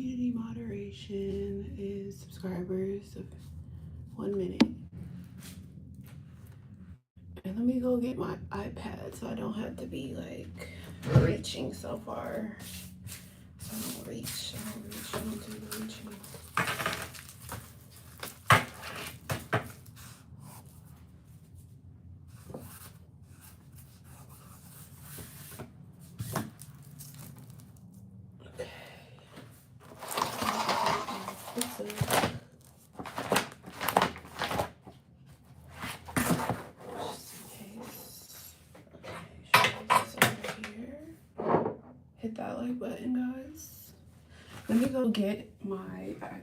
community moderation is subscribers of 1 minute. And let me go get my iPad so I don't have to be like reaching so far. So I don't reach. I don't do the reaching. Hit that like button, guys. Let me go get my iPad.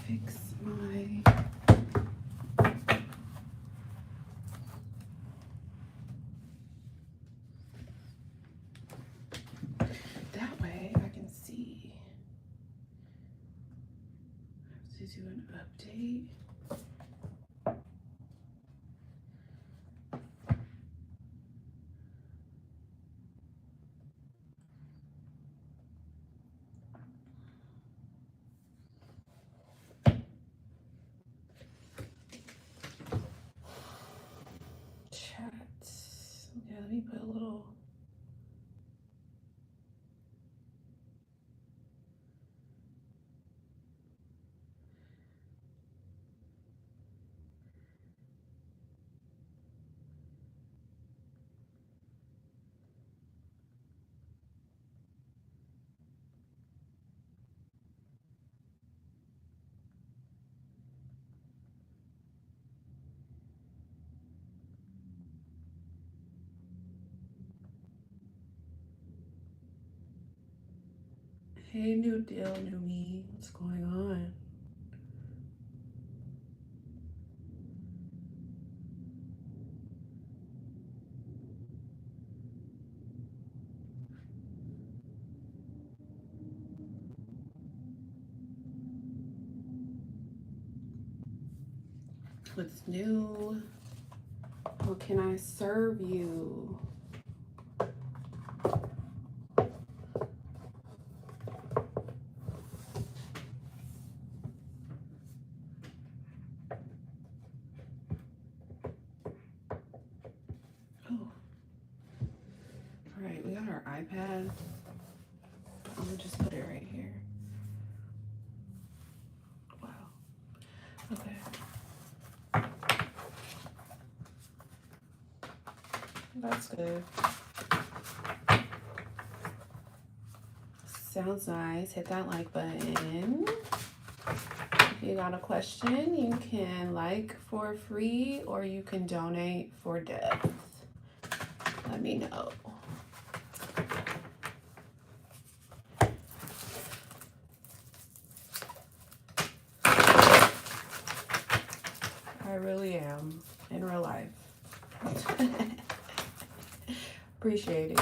Fix my that way I can see. I have to do an update. Okay, let me put a little. Hey, new deal, new me. What's going on? What's new? What can I serve you? Alright, we got our iPad. I'm gonna just put it right here. Wow. Okay. That's good. Sounds nice. Hit that like button. If you got a question, you can like for free or you can donate for depth. Let me know. I really am in real life. Appreciate it.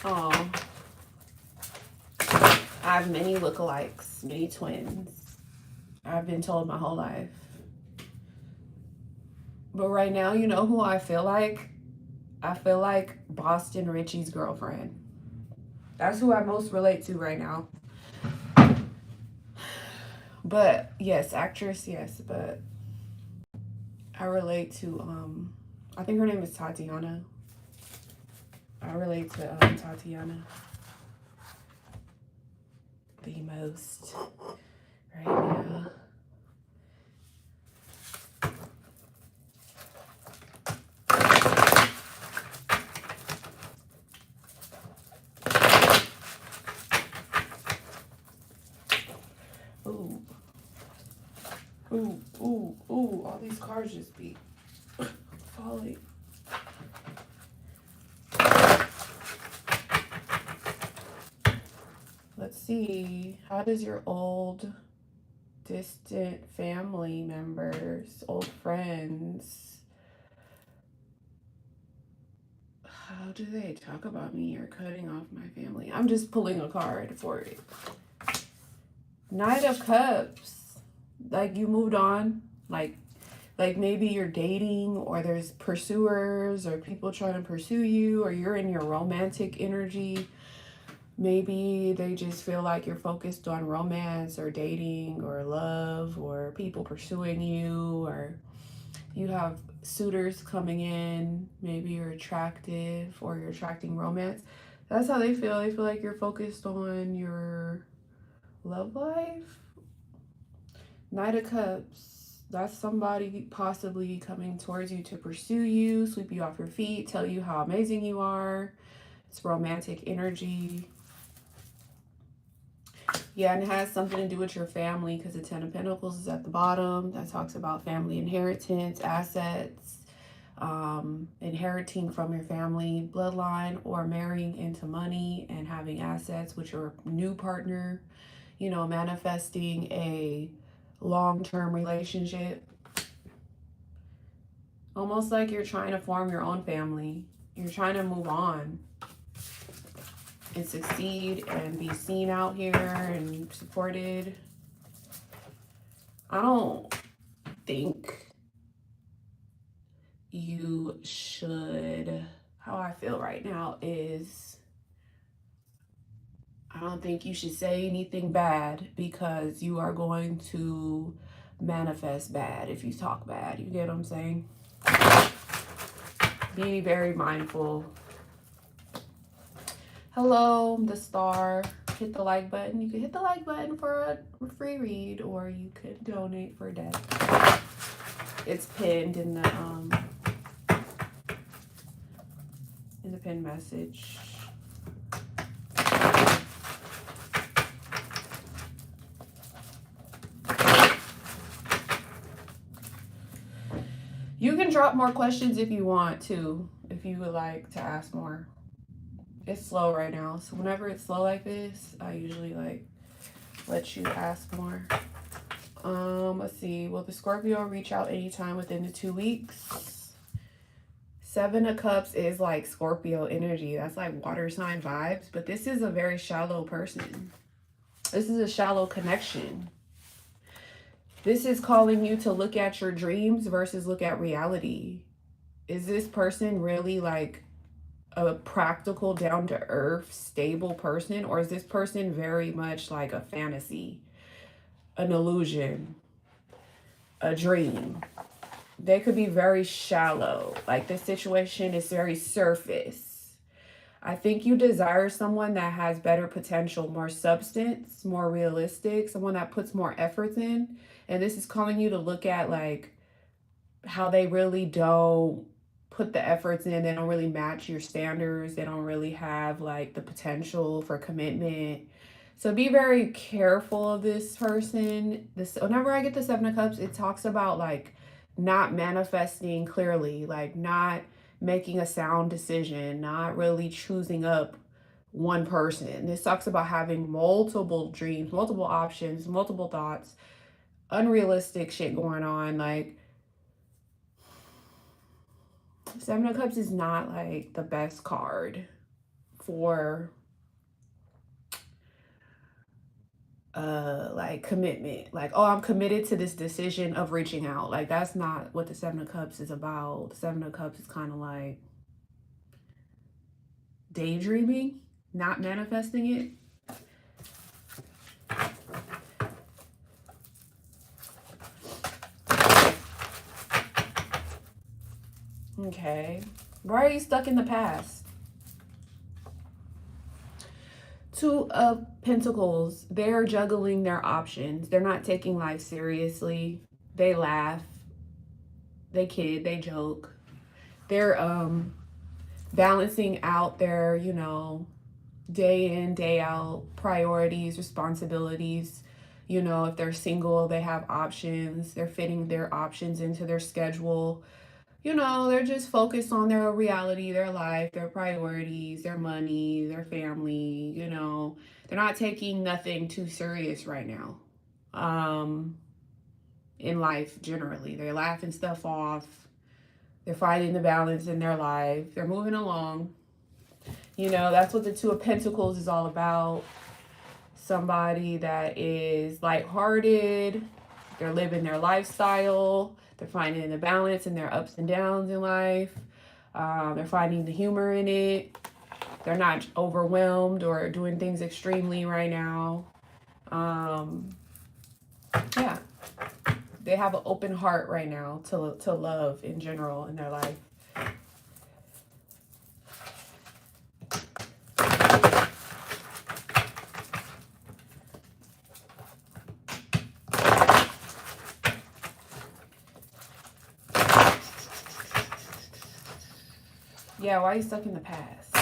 Oh, I have many lookalikes, many twins. I've been told my whole life. But right now, you know who I feel like? I feel like Boston Richie's girlfriend. That's who I most relate to right now. But yes, actress, yes, but I relate to I think her name is Tatiana. I relate to Tatiana the most right now. Ooh, ooh, ooh. All these cards just be falling. Let's see. How does your old distant family members, old friends, how do they talk about me or cutting off my family? I'm just pulling a card for it. Knight of Cups. Like you moved on. Like maybe you're dating or there's pursuers or people trying to pursue you or you're in your romantic energy. Maybe they just feel like you're focused on romance or dating or love or people pursuing you, or you have suitors coming in. Maybe you're attractive or you're attracting romance. That's how they feel. They feel like you're focused on your love life. Knight of Cups. That's somebody possibly coming towards you to pursue you, sweep you off your feet, tell you how amazing you are. It's romantic energy. Yeah, and it has something to do with your family because the Ten of Pentacles is at the bottom. That talks about family inheritance, assets, inheriting from your family bloodline, or marrying into money and having assets with your new partner, you know, manifesting a long-term relationship. Almost like you're trying to form your own family. You're trying to move on and succeed and be seen out here and supported. I don't think you should, how I feel right now is, I don't think you should say anything bad because you are going to manifest bad if you talk bad. You get what I'm saying? Be very mindful. Hello, the star. Hit the like button. You can hit the like button for a free read, or you could donate for death. It's pinned in the pinned message. You can drop more questions if you want to, if you would like to ask more. It's slow right now, so whenever it's slow like this, I usually like let you ask more. Let's see. Will the Scorpio reach out anytime within the 2 weeks? Seven of Cups is like Scorpio energy. That's like water sign vibes, but this is a very shallow person. This is a shallow connection. This is calling you to look at your dreams versus look at reality. Is this person really like a practical, down-to-earth, stable person, or is this person very much like a fantasy, an illusion, a dream? They could be very shallow. Like this situation is very surface. I think you desire someone that has better potential, more substance, more realistic, someone that puts more efforts in. And this is calling you to look at like how they really don't put the efforts in. They don't really match your standards. They don't really have like the potential for commitment. So be very careful of this person. Whenever I get the Seven of Cups, it talks about like not manifesting clearly, like not making a sound decision, not really choosing up one person. This talks about having multiple dreams, multiple options, multiple thoughts, unrealistic shit going on. Like Seven of Cups is not like the best card for like commitment. Like, oh, I'm committed to this decision of reaching out. Like that's not what the Seven of Cups is about. The Seven of Cups is kind of like daydreaming, not manifesting it. Okay. Why are you stuck in the past? Two of Pentacles. They're juggling their options. They're not taking life seriously. They laugh. They kid. They joke. They're balancing out their, you know, day in, day out priorities, responsibilities. You know, if they're single, they have options. They're fitting their options into their schedule. You know, they're just focused on their reality, their life, their priorities, their money, their family. You know, they're not taking nothing too serious right now. In life generally, they're laughing stuff off. They're finding the balance in their life. They're moving along. You know, that's what the Two of Pentacles is all about. Somebody that is lighthearted. They're living their lifestyle. They're finding the balance in their ups and downs in life. They're finding the humor in it. They're not overwhelmed or doing things extremely right now. Yeah. They have an open heart right now to love in general in their life. Yeah, why are you stuck in the past?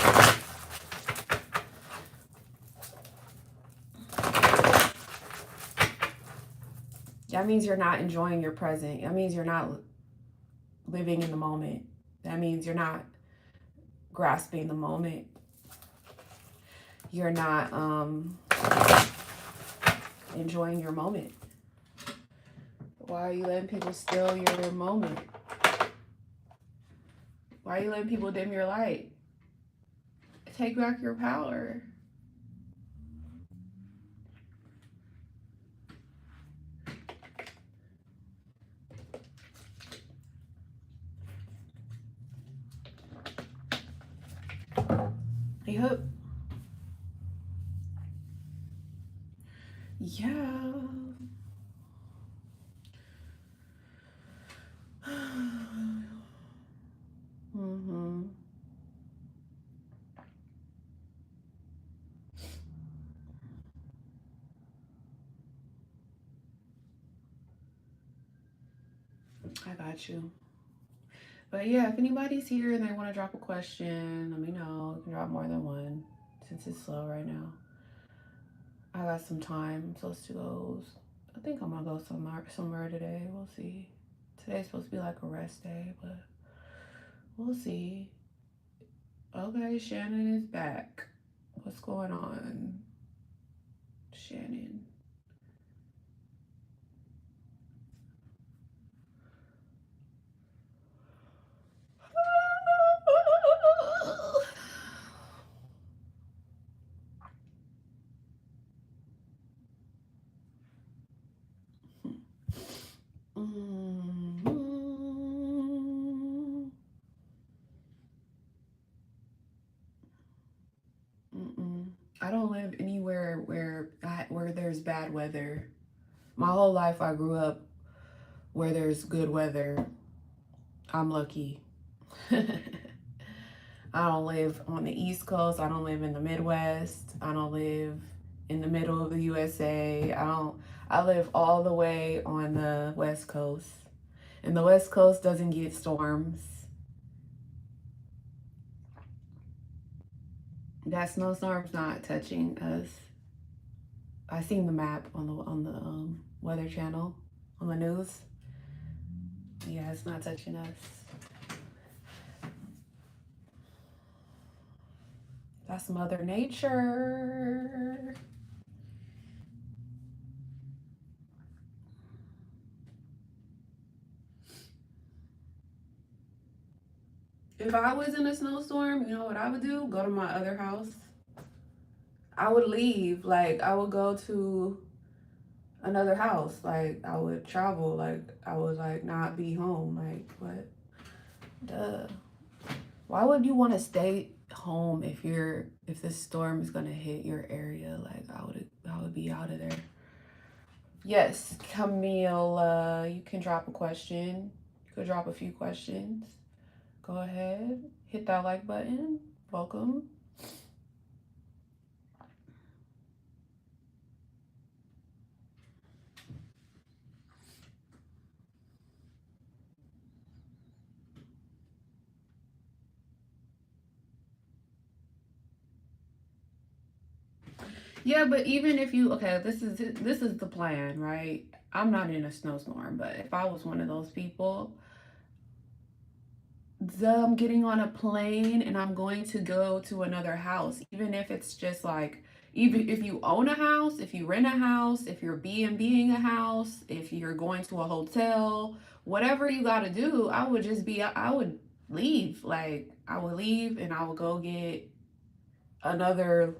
That means you're not enjoying your present. That means you're not living in the moment. That means you're not grasping the moment. You're not enjoying your moment. Why are you letting people steal your moment? Why are you letting people dim your light? Take back your power. Yep. Yeah. Mm-hmm. I got you. But yeah, if anybody's here and they want to drop a question, let me know. You can drop more than one since it's slow right now. I got some time. I'm supposed to go. I think I'm gonna go somewhere today. We'll see. Today's supposed to be like a rest day, but we'll see. Okay, Shannon is back. What's going on, Shannon? I don't live anywhere where there's bad weather. My whole life I grew up where there's good weather. I'm lucky. I don't live on the East Coast. I don't live in the Midwest. I don't live in the middle of the USA. I live all the way on the West Coast. And the West Coast doesn't get storms. That snowstorm's not touching us. I seen the map on the Weather Channel on the news. Yeah, it's not touching us. That's Mother Nature. If I was in a snowstorm, you know what I would do? Go to my other house. I would leave. Like, I would go to another house. Like, I would travel. Like, I would, like, not be home. Like, what? Duh. Why would you want to stay home if this storm is gonna hit your area? Like, I would be out of there. Yes, Camille, you can drop a question. You could drop a few questions. Go ahead, hit that like button. Welcome. Yeah, but even if you, okay, this is the plan, right? I'm not in a snowstorm, but if I was one of those people, I'm getting on a plane and I'm going to go to another house, even if it's just like, even if you own a house, if you rent a house, if you're B&Bing a house, if you're going to a hotel, whatever you got to do, I would leave. Like, I would leave and I would go get another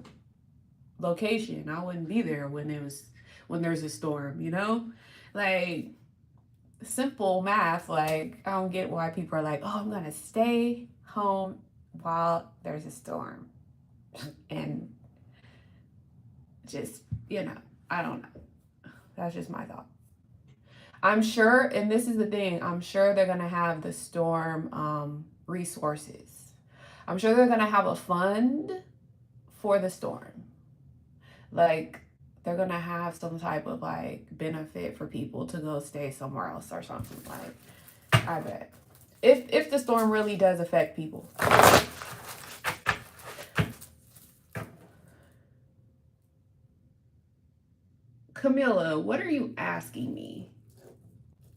location. I wouldn't be there when there's a storm, you know? Like, simple math. Like, I don't get why people are like, oh, I'm gonna stay home while there's a storm. And just, I don't know. That's just my thought. I'm sure, and this is the thing, I'm sure they're gonna have the storm resources. I'm sure they're gonna have a fund for the storm. Like, they're gonna have some type of like benefit for people to go stay somewhere else or something. Like, I bet. If the storm really does affect people. Camilla, what are you asking me?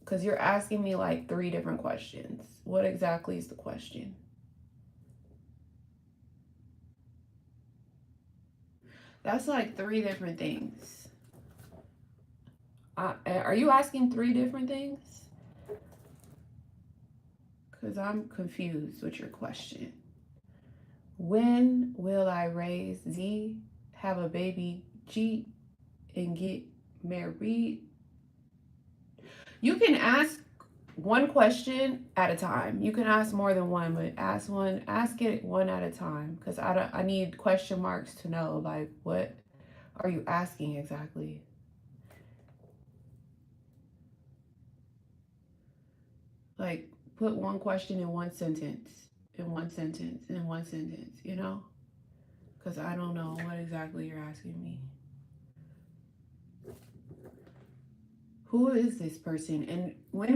Because you're asking me like 3 different questions. What exactly is the question? That's like 3 different things. Are you asking 3 different things? Because I'm confused with your question. When will I raise Z, have a baby G, and get married? You can ask one question at a time. You can ask more than one, but ask it one at a time, because I need question marks to know, like, what are you asking exactly? Like, put one question in one sentence, in one sentence, in one sentence, because I don't know what exactly you're asking me. Who is this person? And my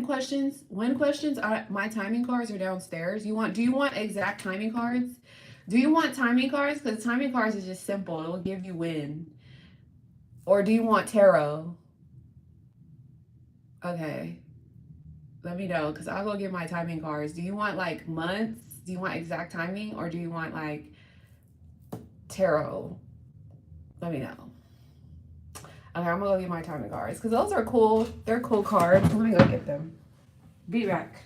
timing cards are downstairs. Do you want exact timing cards? Do you want timing cards? Because timing cards is just simple. It will give you when. Or do you want tarot? Okay. Let me know, because I'll go get my timing cards. Do you want like months? Do you want exact timing? Or do you want like tarot? Let me know. Okay, I'm gonna go get my timing cards, because those are cool. They're cool cards. Let me go get them. Be back.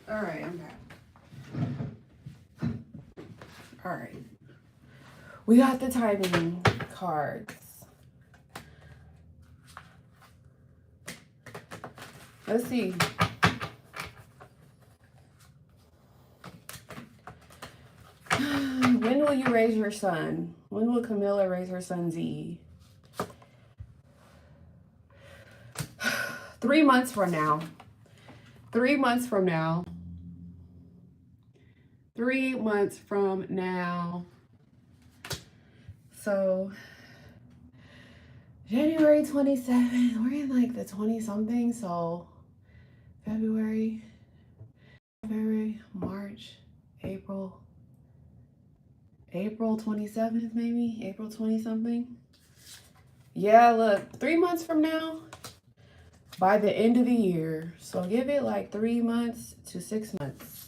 All right, I'm back. All right. We got the timing cards. Let's see. When will you raise your son? When will Camilla raise her son Z? 3 months from now. 3 months from now. 3 months from now. So, January 27th. We're in like the 20 something. So, February, March, April 27th, maybe? April 20 something. Yeah, look, 3 months from now, by the end of the year. So give it like 3 months to 6 months.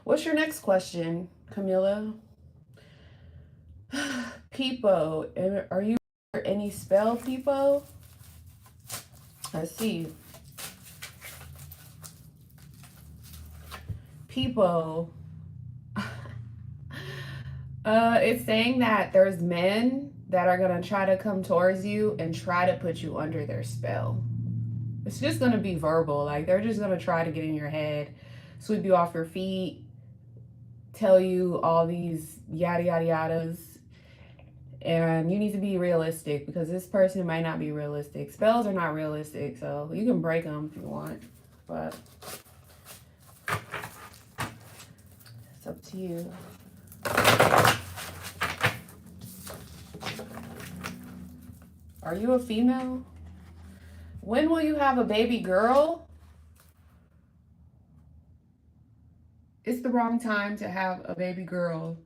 What's your next question, Camilla? Peepo. Are you any spell, Peepo? Let's see. Peepo. It's saying that there's men that are gonna try to come towards you and try to put you under their spell. It's just gonna be verbal. Like, they're just gonna try to get in your head, sweep you off your feet, tell you all these yada yada yadas, And you need to be realistic because this person might not be realistic. Spells are not realistic, so you can break them if you want, but it's up to you. Are you a female? When will you have a baby girl? It's the wrong time to have a baby girl.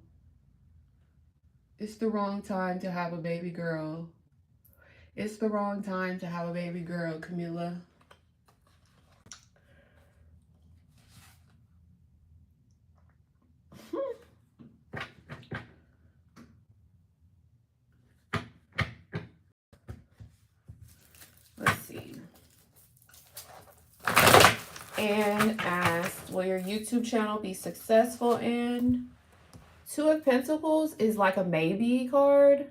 It's the wrong time to have a baby girl. It's the wrong time to have a baby girl, Camilla. Let's see. And asked, will your YouTube channel be successful in? Two of Pentacles is like a maybe card.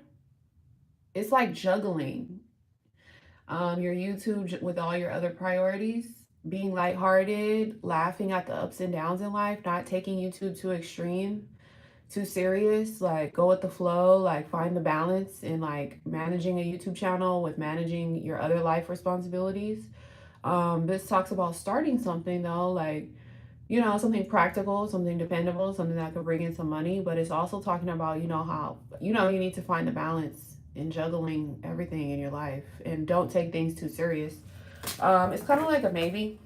It's like juggling your YouTube with all your other priorities. Being lighthearted, laughing at the ups and downs in life, not taking YouTube too extreme, too serious. Like go with the flow, like find the balance in like managing a YouTube channel with managing your other life responsibilities. This talks about starting something though, like, you know, something practical, something dependable, something that could bring in some money. But it's also talking about, you know, how, you know, you need to find the balance in juggling everything in your life and don't take things too serious. It's kind of like a maybe.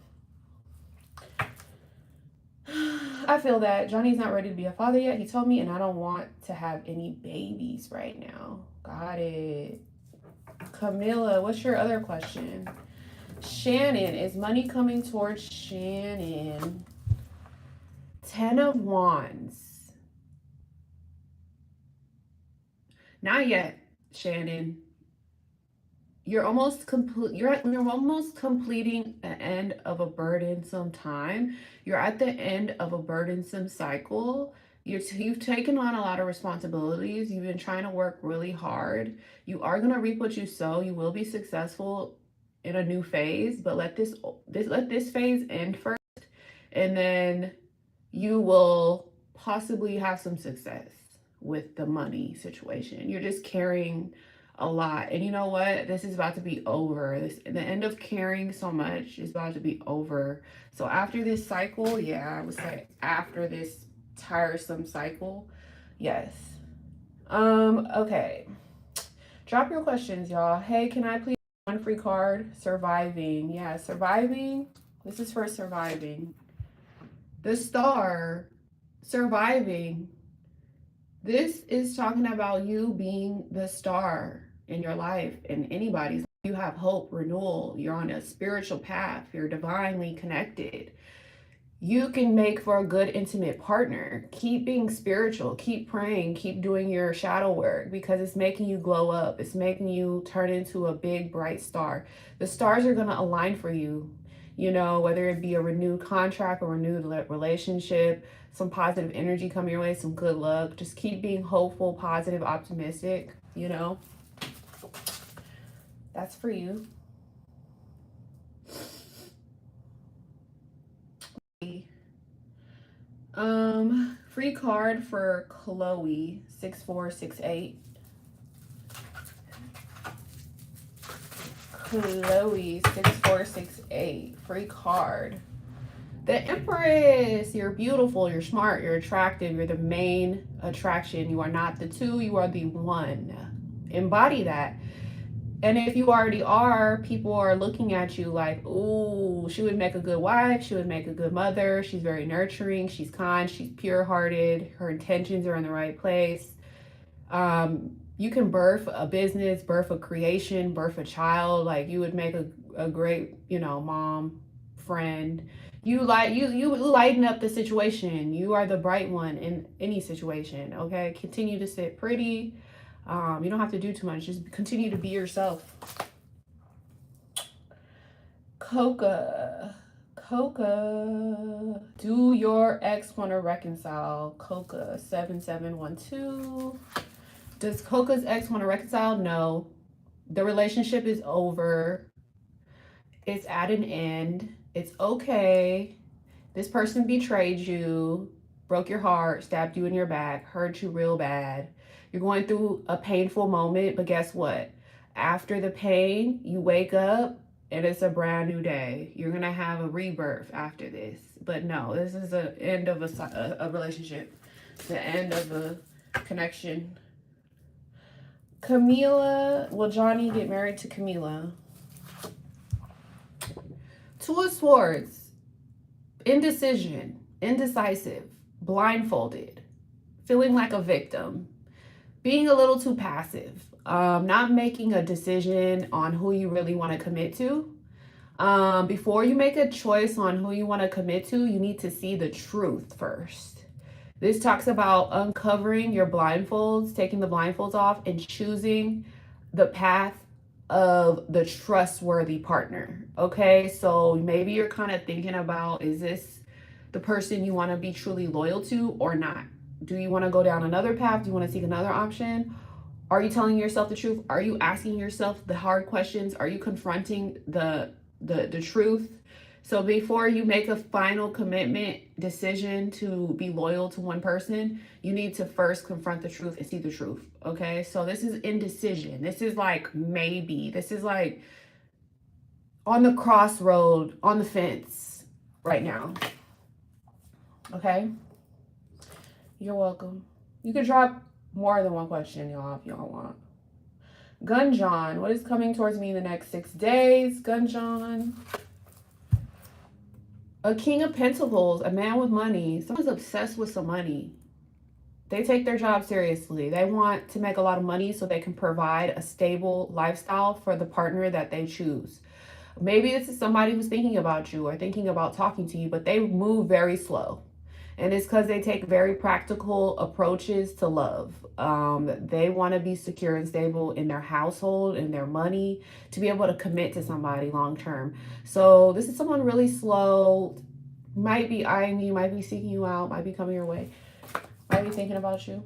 I feel that Johnny's not ready to be a father yet. He told me, and I don't want to have any babies right now. Got it. Camilla, what's your other question? Shannon, is money coming towards Shannon? 10 of Wands. Not yet, Shannon. You're almost complete. You're almost completing the end of a burdensome time. You're at the end of a burdensome cycle. You've taken on a lot of responsibilities. You've been trying to work really hard. You are gonna reap what you sow. You will be successful in a new phase, but let this phase end first, and then you will possibly have some success with the money situation. You're just carrying a lot. And you know what? This is about to be over. The end of caring so much is about to be over. So after this cycle, yeah, I would say after this tiresome cycle, yes. Okay. Drop your questions, y'all. Hey, can I please one free card? Surviving. Yeah, surviving. This is for surviving. The star, surviving. This is talking about you being the star in your life and anybody's. You have hope, renewal. You're on a spiritual path. You're divinely connected. You can make for a good intimate partner. Keep being spiritual. Keep praying. Keep doing your shadow work because it's making you glow up. It's making you turn into a big bright star. The stars are going to align for you. You know, whether it be a renewed contract or renewed relationship, some positive energy coming your way, some good luck. Just keep being hopeful, positive, optimistic, you know. That's for you. Free card for Chloe, 6468. Chloe, 6468. Free card. The Empress. You're beautiful, you're smart, you're attractive, you're the main attraction. You are not the two, you are the one. Embody that. And if you already are, people are looking at you like, ooh, she would make a good wife, she would make a good mother, she's very nurturing, she's kind, she's pure-hearted, her intentions are in the right place. You can birth a business, birth a creation, birth a child. Like you would make a great, you know, mom, friend. You lighten up the situation. You are the bright one in any situation. Okay, continue to sit pretty. You don't have to do too much. Just continue to be yourself. Coca. Do your ex want to reconcile? Coca 7712. Does Coca's ex want to reconcile? No. The relationship is over. It's at an end. It's okay. This person betrayed you. broke your heart, stabbed you in your back, hurt you real bad. You're going through a painful moment, but guess what? After the pain, you wake up and it's a brand new day. You're going to have a rebirth after this. But no, this is the end of a relationship, the end of a connection. Camila, will Johnny get married to Camila? Two of Swords, indecision, indecisive, blindfolded, feeling like a victim, being a little too passive, not making a decision on who you really want to commit to. Before you make a choice on who you want to commit to, you need to see the truth first. This talks about uncovering your blindfolds, taking the blindfolds off, and choosing the path of the trustworthy partner. Okay, so maybe you're kind of thinking about, is this the person you want to be truly loyal to or not? Do you want to go down another path? Do you want to seek another option? Are you telling yourself the truth? Are you asking yourself the hard questions? Are you confronting the truth? So before you make a final commitment decision to be loyal to one person, you need to first confront the truth and see the truth. Okay, so this is indecision. This is like maybe. This is like on the crossroad, on the fence right now. Okay, you're welcome. You can drop more than one question, y'all, if y'all want. Gun John, what is coming towards me in the next 6 days? Gun John. A King of Pentacles, a man with money. Someone's obsessed with some money. They take their job seriously. They want to make a lot of money so they can provide a stable lifestyle for the partner that they choose. Maybe this is somebody who's thinking about you or thinking about talking to you, but they move very slow. And it's because they take very practical approaches to love. They want to be secure and stable in their household, in their money, to be able to commit to somebody long term. So this is someone really slow, might be eyeing you, might be seeking you out, might be coming your way, might be thinking about you.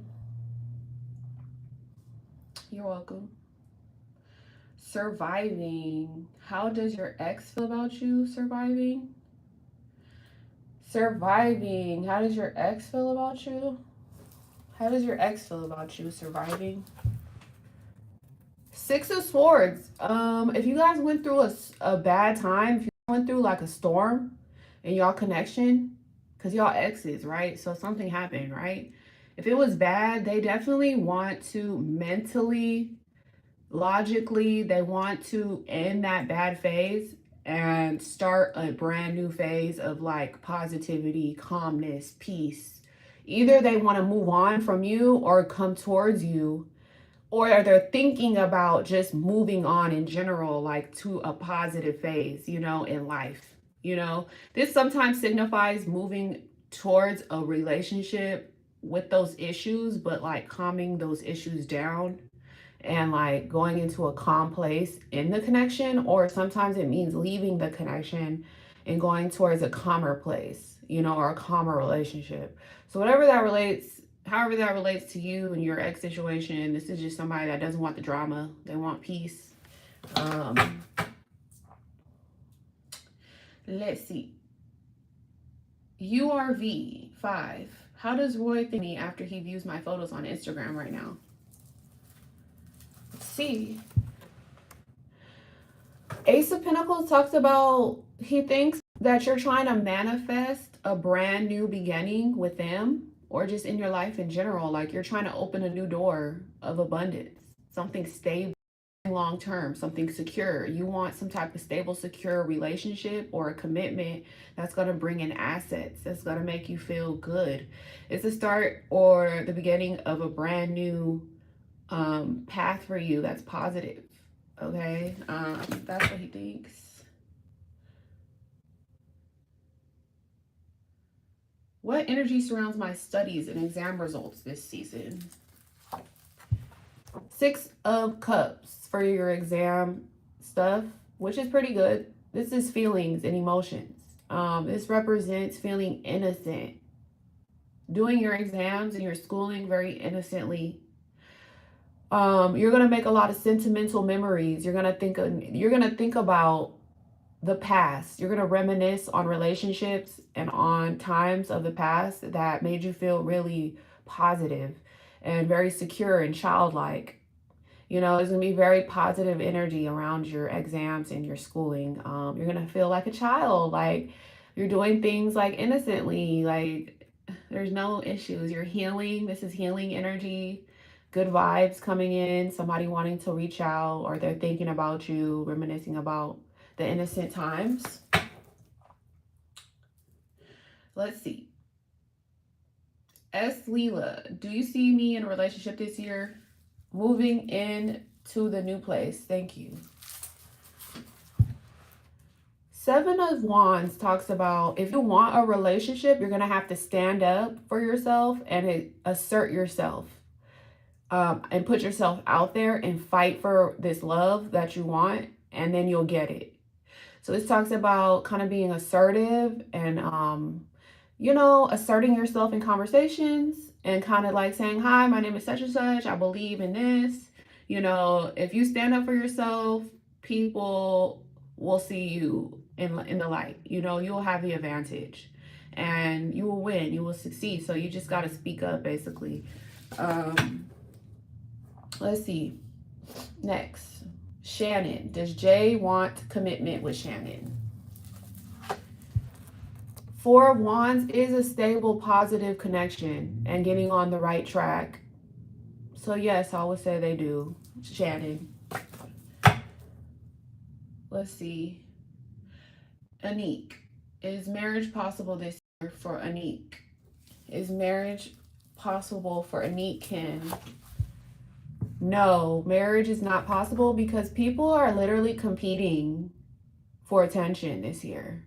You're welcome. Surviving. How does your ex feel about you? Surviving. Surviving. How does your ex feel about you? How does your ex feel about you? Surviving. Six of Swords. If you guys went through a bad time, if you went through like a storm in y'all connection, because y'all exes, right? So something happened, right? If it was bad, they definitely want to mentally, logically, they want to end that bad phase and start a brand new phase of like positivity, calmness, peace. Either they want to move on from you or come towards you, or they're thinking about just moving on in general, like to a positive phase, you know, in life. You know, this sometimes signifies moving towards a relationship with those issues, but like calming those issues down and like going into a calm place in the connection, or sometimes it means leaving the connection and going towards a calmer place, you know, or a calmer relationship. So whatever that relates, however that relates to you and your ex situation, this is just somebody that doesn't want the drama. They want peace. Let's see. URV5. How does Roy think me after he views my photos on Instagram right now? See, Ace of Pentacles talks about he thinks that you're trying to manifest a brand new beginning with them or just in your life in general. Like you're trying to open a new door of abundance, something stable, long term, something secure. You want some type of stable, secure relationship or a commitment that's going to bring in assets, that's going to make you feel good. It's the start or the beginning of a brand new path for you that's positive. Okay, that's what he thinks. What energy surrounds my studies and exam results this season? Six of Cups for your exam stuff, which is pretty good. This is feelings and emotions. This represents feeling innocent, doing your exams and your schooling very innocently. You're gonna make a lot of sentimental memories. You're gonna think about the past. You're going to reminisce on relationships and on times of the past that made you feel really positive and very secure and childlike. You know, there's going to be very positive energy around your exams and your schooling. You're going to feel like a child, like you're doing things like innocently, like there's no issues. You're healing. This is healing energy. Good vibes coming in, somebody wanting to reach out, or they're thinking about you, reminiscing about the innocent times. Let's see. S. Leela, do you see me in a relationship this year? Moving in to the new place. Thank you. Seven of Wands talks about if you want a relationship, you're going to have to stand up for yourself and assert yourself. And put yourself out there and fight for this love that you want, and then you'll get it. So this talks about kind of being assertive and, you know, asserting yourself in conversations and kind of like saying, hi, my name is such and such. I believe in this. You know, if you stand up for yourself, people will see you in the light. You know, you'll have the advantage and you will win. You will succeed. So you just got to speak up, basically. Let's see. Next. Shannon. Does Jay want commitment with Shannon? Four of Wands is a stable, positive connection and getting on the right track. So yes, I would say they do. Shannon. Let's see. Anik. Is marriage possible this year for Anik? Is marriage possible for Anik Ken? No, marriage is not possible because people are literally competing for attention this year.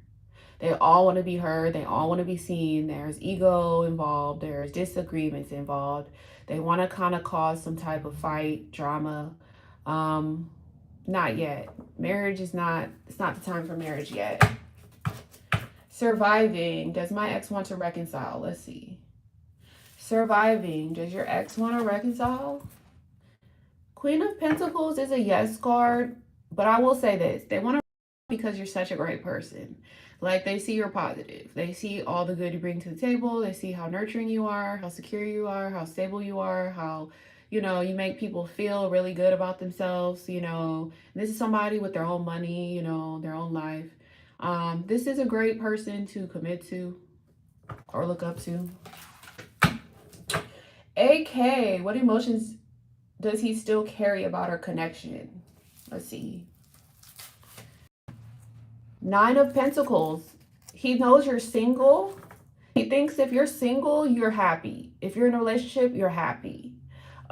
They all want to be heard. They all want to be seen. There's ego involved. There's disagreements involved. They want to kind of cause some type of fight, drama. Not yet. Marriage is not, it's not the time for marriage yet. Surviving. Does my ex want to reconcile? Let's see. Surviving. Does your ex want to reconcile? Queen of Pentacles is a yes card, but I will say this. They want to because you're such a great person. Like, they see you're positive. They see all the good you bring to the table. They see how nurturing you are, how secure you are, how stable you are, how, you know, you make people feel really good about themselves, you know. This is somebody with their own money, you know, their own life. This is a great person to commit to or look up to. AK, what emotions does he still carry about our connection? Let's see. Nine of Pentacles. He knows you're single. He thinks if you're single, you're happy. If you're in a relationship, you're happy.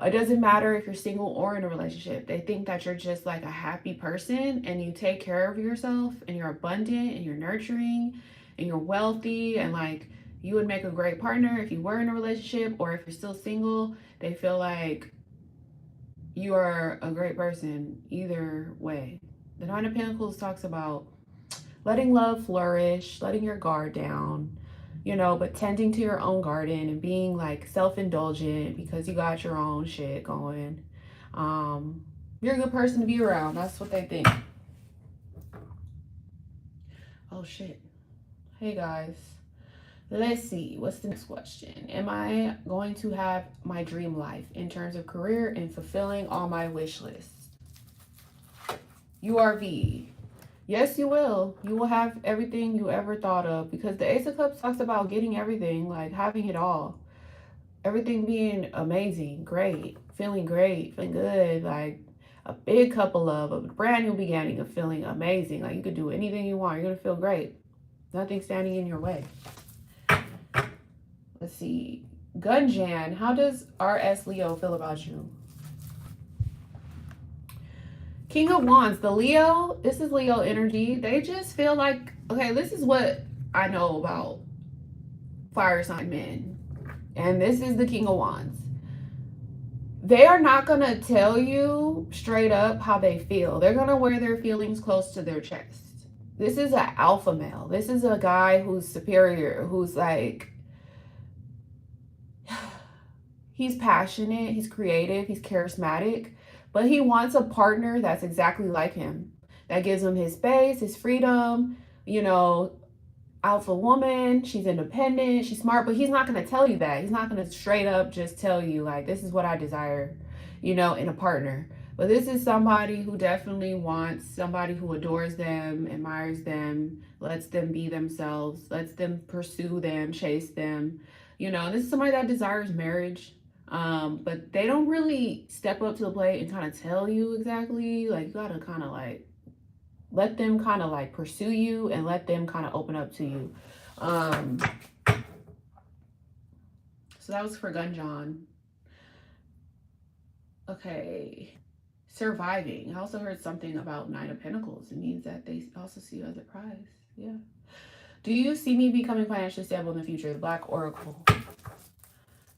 It doesn't matter if you're single or in a relationship. They think that you're just like a happy person and you take care of yourself and you're abundant and you're nurturing and you're wealthy and like you would make a great partner if you were in a relationship, or if you're still single, they feel like you are a great person either way. The Nine of Pentacles talks about letting love flourish, letting your guard down, you know, but tending to your own garden and being like self-indulgent because you got your own shit going. You're a good person to be around. That's what they think. Oh shit. Hey guys. Let's see. What's the next question? Am I going to have my dream life in terms of career and fulfilling all my wish lists? URV. Yes, you will. You will have everything you ever thought of, because the Ace of Cups talks about getting everything, like having it all. Everything being amazing, great, feeling good, like a big cup of love, a brand new beginning of feeling amazing. Like you could do anything you want. You're going to feel great. Nothing standing in your way. Let's see. Gunjan, how does RS Leo feel about you? King of Wands, the Leo, this is Leo energy. They just feel like, okay, this is what I know about fire sign men. And this is the King of Wands. They are not going to tell you straight up how they feel. They're going to wear their feelings close to their chest. This is an alpha male. This is a guy who's superior, who's like, he's passionate, he's creative, he's charismatic, but he wants a partner that's exactly like him, that gives him his space, his freedom, you know, alpha woman, she's independent, she's smart, but he's not going to tell you that. He's not going to straight up just tell you, like, this is what I desire, you know, in a partner. But this is somebody who definitely wants somebody who adores them, admires them, lets them be themselves, lets them pursue them, chase them. You know, this is somebody that desires marriage. But they don't really step up to the plate and kind of tell you exactly. Like, you gotta kind of like let them kind of like pursue you and let them kind of open up to you. So that was for Gunjon. Okay. Surviving. I also heard something about Nine of Pentacles. It means that they also see you as a prize. Yeah. Do you see me becoming financially stable in the future? The Black Oracle.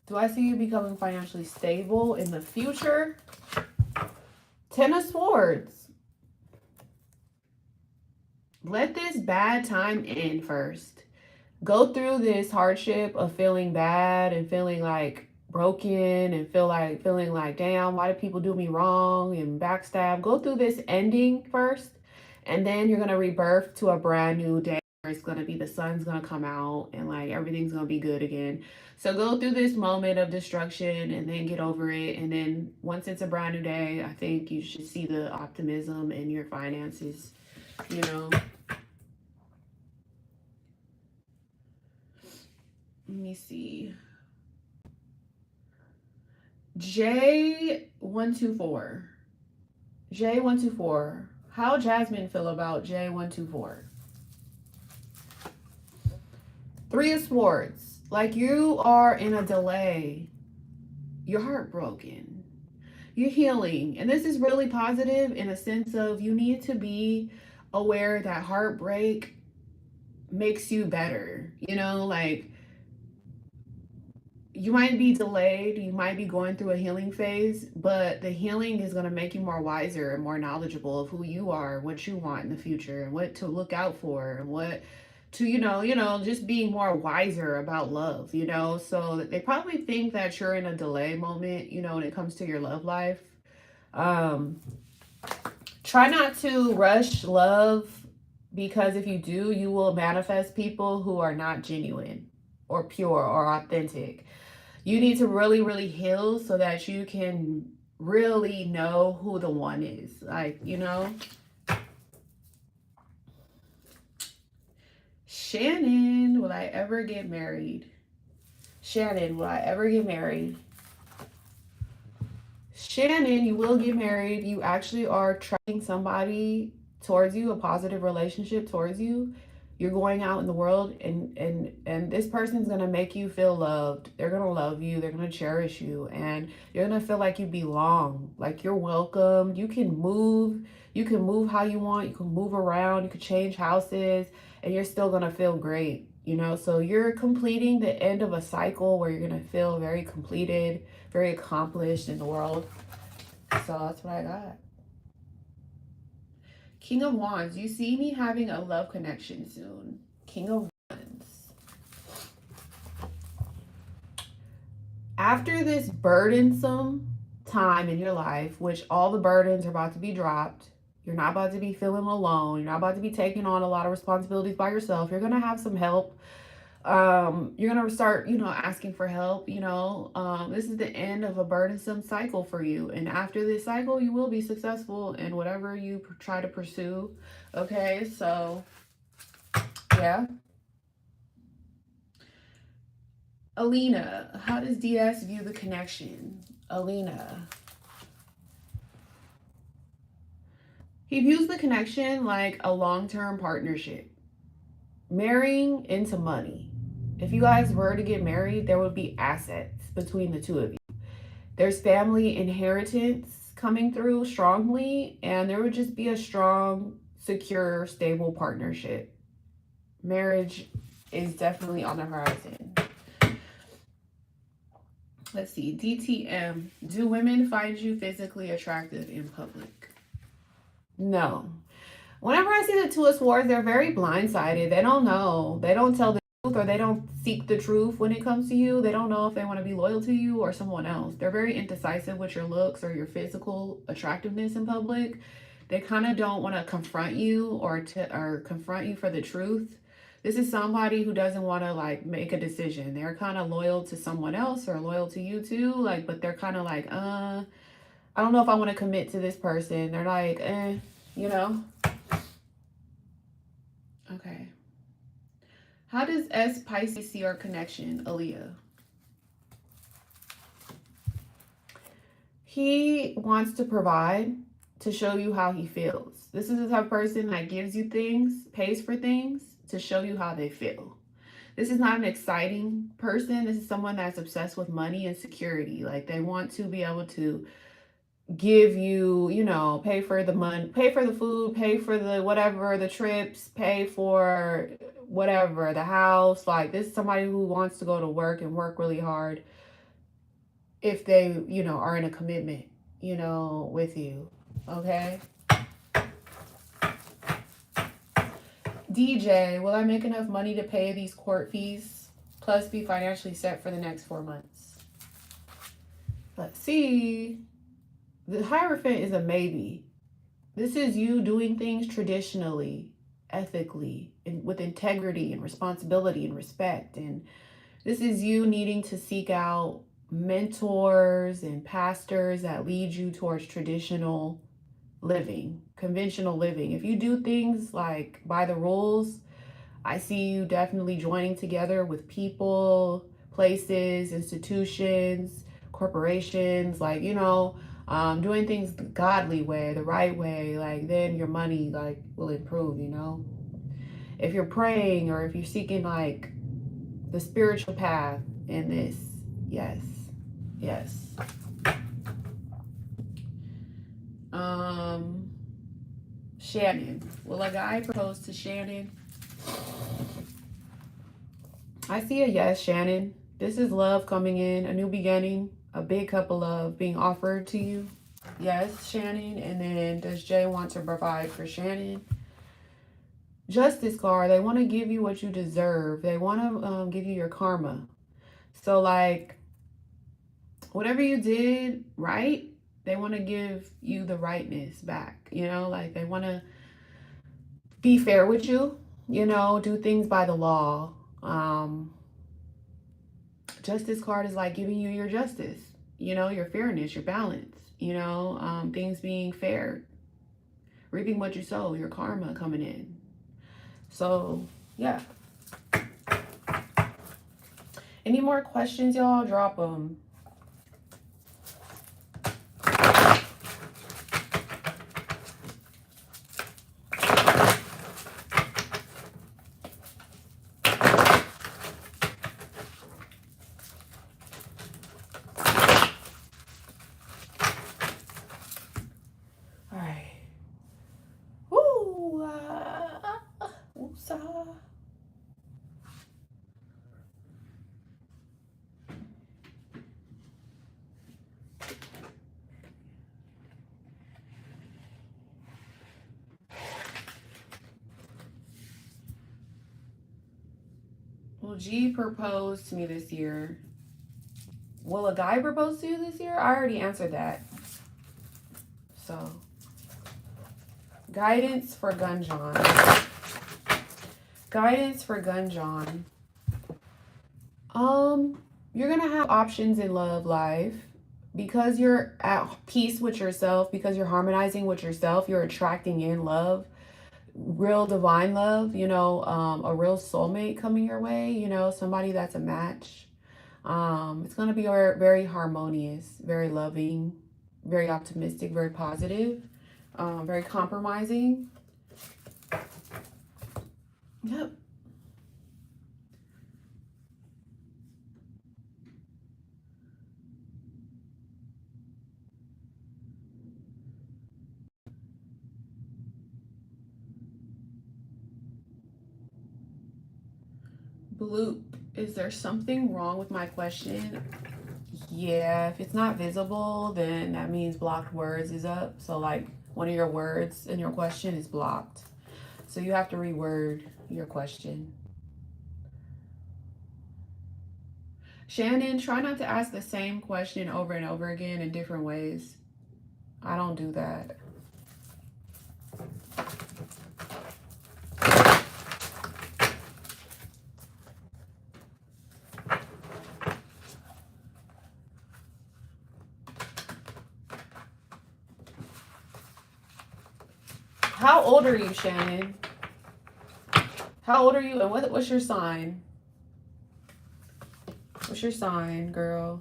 Do I see you becoming financially stable in the future? Ten of Swords. Let this bad time end first. Go through this hardship of feeling bad and feeling like broken and feeling like, damn, why did people do me wrong and backstab? Go through this ending first, and then you're gonna rebirth to a brand new day where it's gonna be, the sun's gonna come out and like everything's gonna be good again. So go through this moment of destruction and then get over it, and then once it's a brand new day, I think you should see the optimism in your finances, you know. Let me see. J124. J124. How Jasmine feel about J124? Three of Swords. Like, you are in a delay. You're heartbroken. You're healing. And this is really positive in a sense of you need to be aware that heartbreak makes you better. You know, like, you might be delayed, you might be going through a healing phase, but the healing is going to make you more wiser and more knowledgeable of who you are, what you want in the future, and what to look out for, and what to, you know, just being more wiser about love, you know. So they probably think that you're in a delay moment, you know, when it comes to your love life. Try not to rush love, because if you do, you will manifest people who are not genuine or pure or authentic. You need to really, really heal so that you can really know who the one is. Like, you know. Shannon, will I ever get married? Shannon, will I ever get married? Shannon, you will get married. You actually are attracting somebody towards you, a positive relationship towards you. You're going out in the world, and this person's going to make you feel loved. They're going to love you. They're going to cherish you, and you're going to feel like you belong, like you're welcome. You can move how you want. You can move around. You can change houses, and you're still going to feel great, you know. So you're completing the end of a cycle where you're going to feel very completed, very accomplished in the world. So that's what I got. King of Wands, you see me having a love connection soon. King of Wands. After this burdensome time in your life, which all the burdens are about to be dropped, you're not about to be feeling alone, you're not about to be taking on a lot of responsibilities by yourself, you're going to have some help. You're going to start, you know, asking for help, you know. This is the end of a burdensome cycle for you. And after this cycle, you will be successful in whatever you try to pursue. Okay, so, yeah. Alina, how does DS view the connection? Alina. He views the connection like a long-term partnership. Marrying into money. If you guys were to get married, there would be assets between the two of you. There's family inheritance coming through strongly, and there would just be a strong, secure, stable partnership. Marriage is definitely on the horizon. Let's see, DTM. Do women find you physically attractive in public? No. Whenever I see the Two of Swords, they're very blindsided. They don't know. They don't tell the truth, or they don't seek the truth when it comes to you. They don't know if they want to be loyal to you or someone else. They're very indecisive with your looks or your physical attractiveness in public. They kind of don't want to confront you or confront you for the truth. This is somebody who doesn't want to like make a decision. They're kind of loyal to someone else or loyal to you too. Like, but they're kind of like, I don't know if I want to commit to this person. They're like, you know. Okay. How does S Pisces see our connection, Aaliyah? He wants to provide to show you how he feels. This is the type of person that gives you things, pays for things to show you how they feel. This is not an exciting person. This is someone that's obsessed with money and security. Like they want to be able to give you, you know, pay for the money, pay for the food, pay for the whatever, the trips, pay for whatever, the house. Like this is somebody who wants to go to work and work really hard if they, you know, are in a commitment, you know, with you. Okay. DJ, will I make enough money to pay these court fees plus be financially set for the next 4 months? Let's see. The Hierophant is a maybe. This is you doing things traditionally, ethically, and with integrity and responsibility and respect. And this is you needing to seek out mentors and pastors that lead you towards traditional living, conventional living. If you do things like by the rules, I see you definitely joining together with people, places, institutions, corporations, like, you know, doing things the godly way, the right way, like then your money like will improve, you know. If you're praying or if you're seeking like the spiritual path in this, yes, yes. Shannon, will a guy propose to Shannon? I see a yes, Shannon. This is love coming in, a new beginning, a big cup of love being offered to you. Yes, Shannon. And then does Jay want to provide for Shannon? Justice card, they want to give you what you deserve. They want to give you your karma. So like whatever you did right, they want to give you the rightness back, you know, like they want to be fair with you, you know, do things by the law. Justice card is like giving you your justice, you know, your fairness, your balance, you know, things being fair, reaping what you sow, your karma coming in. So, yeah. Any more questions, y'all? Drop them. Will G propose to me this year? Will a guy propose to you this year? I already answered that. So, guidance for Gunjon. Guidance for Gunjon. You're gonna have options in love life because you're at peace with yourself, because you're harmonizing with yourself. You're attracting in love, real divine love, you know, a real soulmate coming your way, you know, somebody that's a match. It's going to be very harmonious, very loving, very optimistic, very positive, very compromising. Yep. Bloop, is there something wrong with my question? Yeah, if it's not visible, then that means blocked words is up. So like one of your words in your question is blocked. So you have to reword your question. Shannon, try not to ask the same question over and over again in different ways. I don't do that. How old are you, Shannon? How old are you and what's your sign? What's your sign, girl?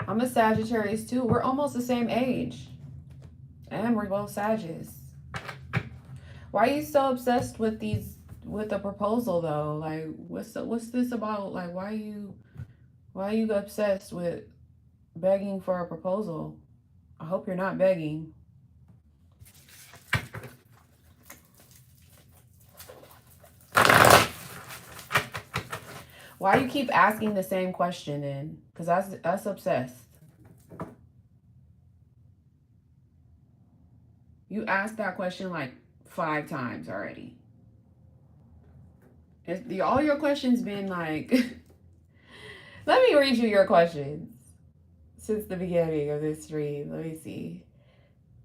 I'm a Sagittarius too. We're almost the same age. And we're both Sagittarius. Why are you so obsessed with the proposal though? Like what's this about? Like why are you obsessed with begging for a proposal? I hope you're not begging. Why you keep asking the same question then? Because that's obsessed. You asked that question like 5 times already. All your questions been like... Let me read you your questions since the beginning of this stream. Let me see.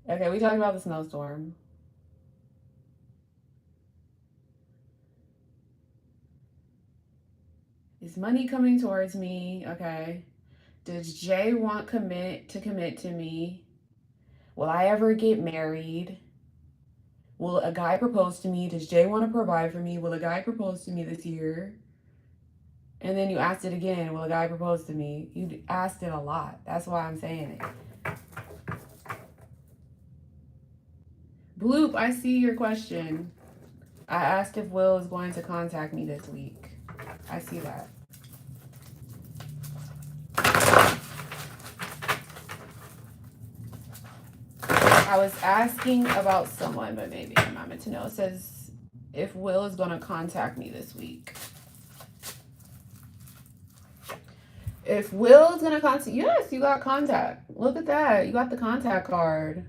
Okay, we talked about the snowstorm. Is money coming towards me? Okay. Does Jay want to commit to me? Will I ever get married? Will a guy propose to me? Does Jay want to provide for me? Will a guy propose to me this year? And then you asked it again. Will a guy propose to me? You asked it a lot. That's why I'm saying it. Bloop, I see your question. I asked if Will is going to contact me this week. I see that. I was asking about someone, but maybe I'm not meant to know. It says if Will is going to contact me this week. If Will is going to contact, yes, you got contact. Look at that. You got the contact card.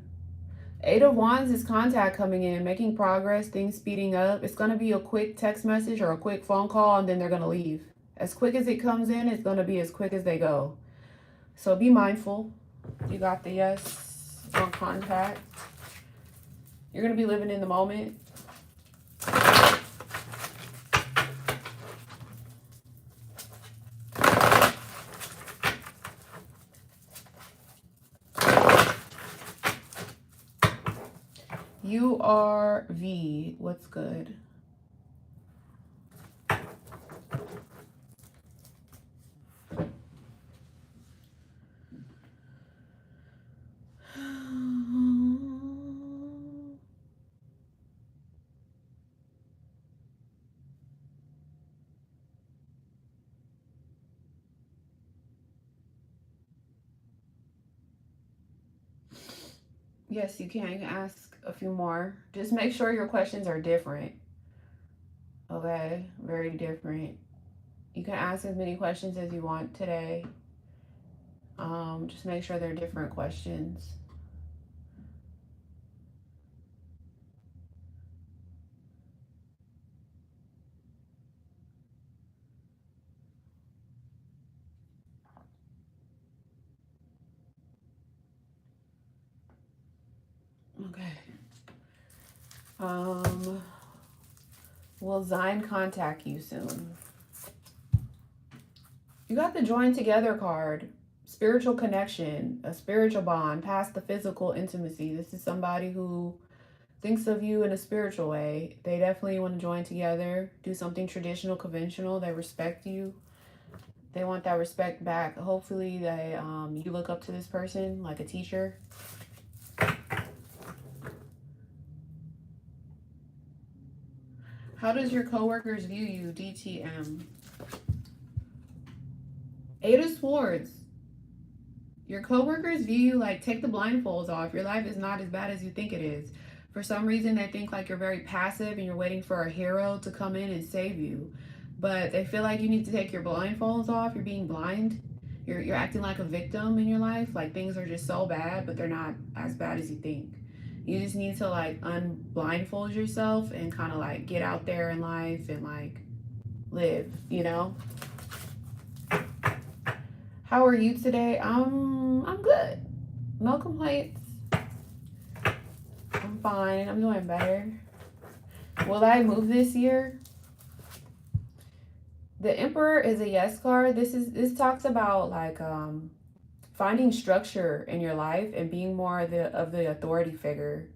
8 of Wands is contact coming in, making progress, things speeding up. It's going to be a quick text message or a quick phone call, and then they're going to leave. As quick as it comes in, it's going to be as quick as they go. So be mindful. You got the yes on contact. You're going to be living in the moment. You are V. What's good? Yes, you can. You can ask a few more. Just make sure your questions are different. Okay? Very different. You can ask as many questions as you want today. Just make sure they're different questions. Okay. Will Zion contact you soon? You got the join together card. Spiritual connection, a spiritual bond, past the physical intimacy. This is somebody who thinks of you in a spiritual way. They definitely want to join together, do something traditional, conventional. They respect you. They want that respect back. Hopefully they you look up to this person like a teacher. How does your coworkers view you? DTM. 8 of Swords. Your coworkers view you like, take the blindfolds off. Your life is not as bad as you think it is. For some reason, they think like you're very passive and you're waiting for a hero to come in and save you. But they feel like you need to take your blindfolds off. You're being blind. You're acting like a victim in your life. Like things are just so bad, but they're not as bad as you think. You just need to like unblindfold yourself and kind of like get out there in life and like live, you know? How are you today? I'm good. No complaints. I'm fine. I'm doing better. Will I move this year? The Emperor is a yes card. This talks about like finding structure in your life and being more of the authority figure.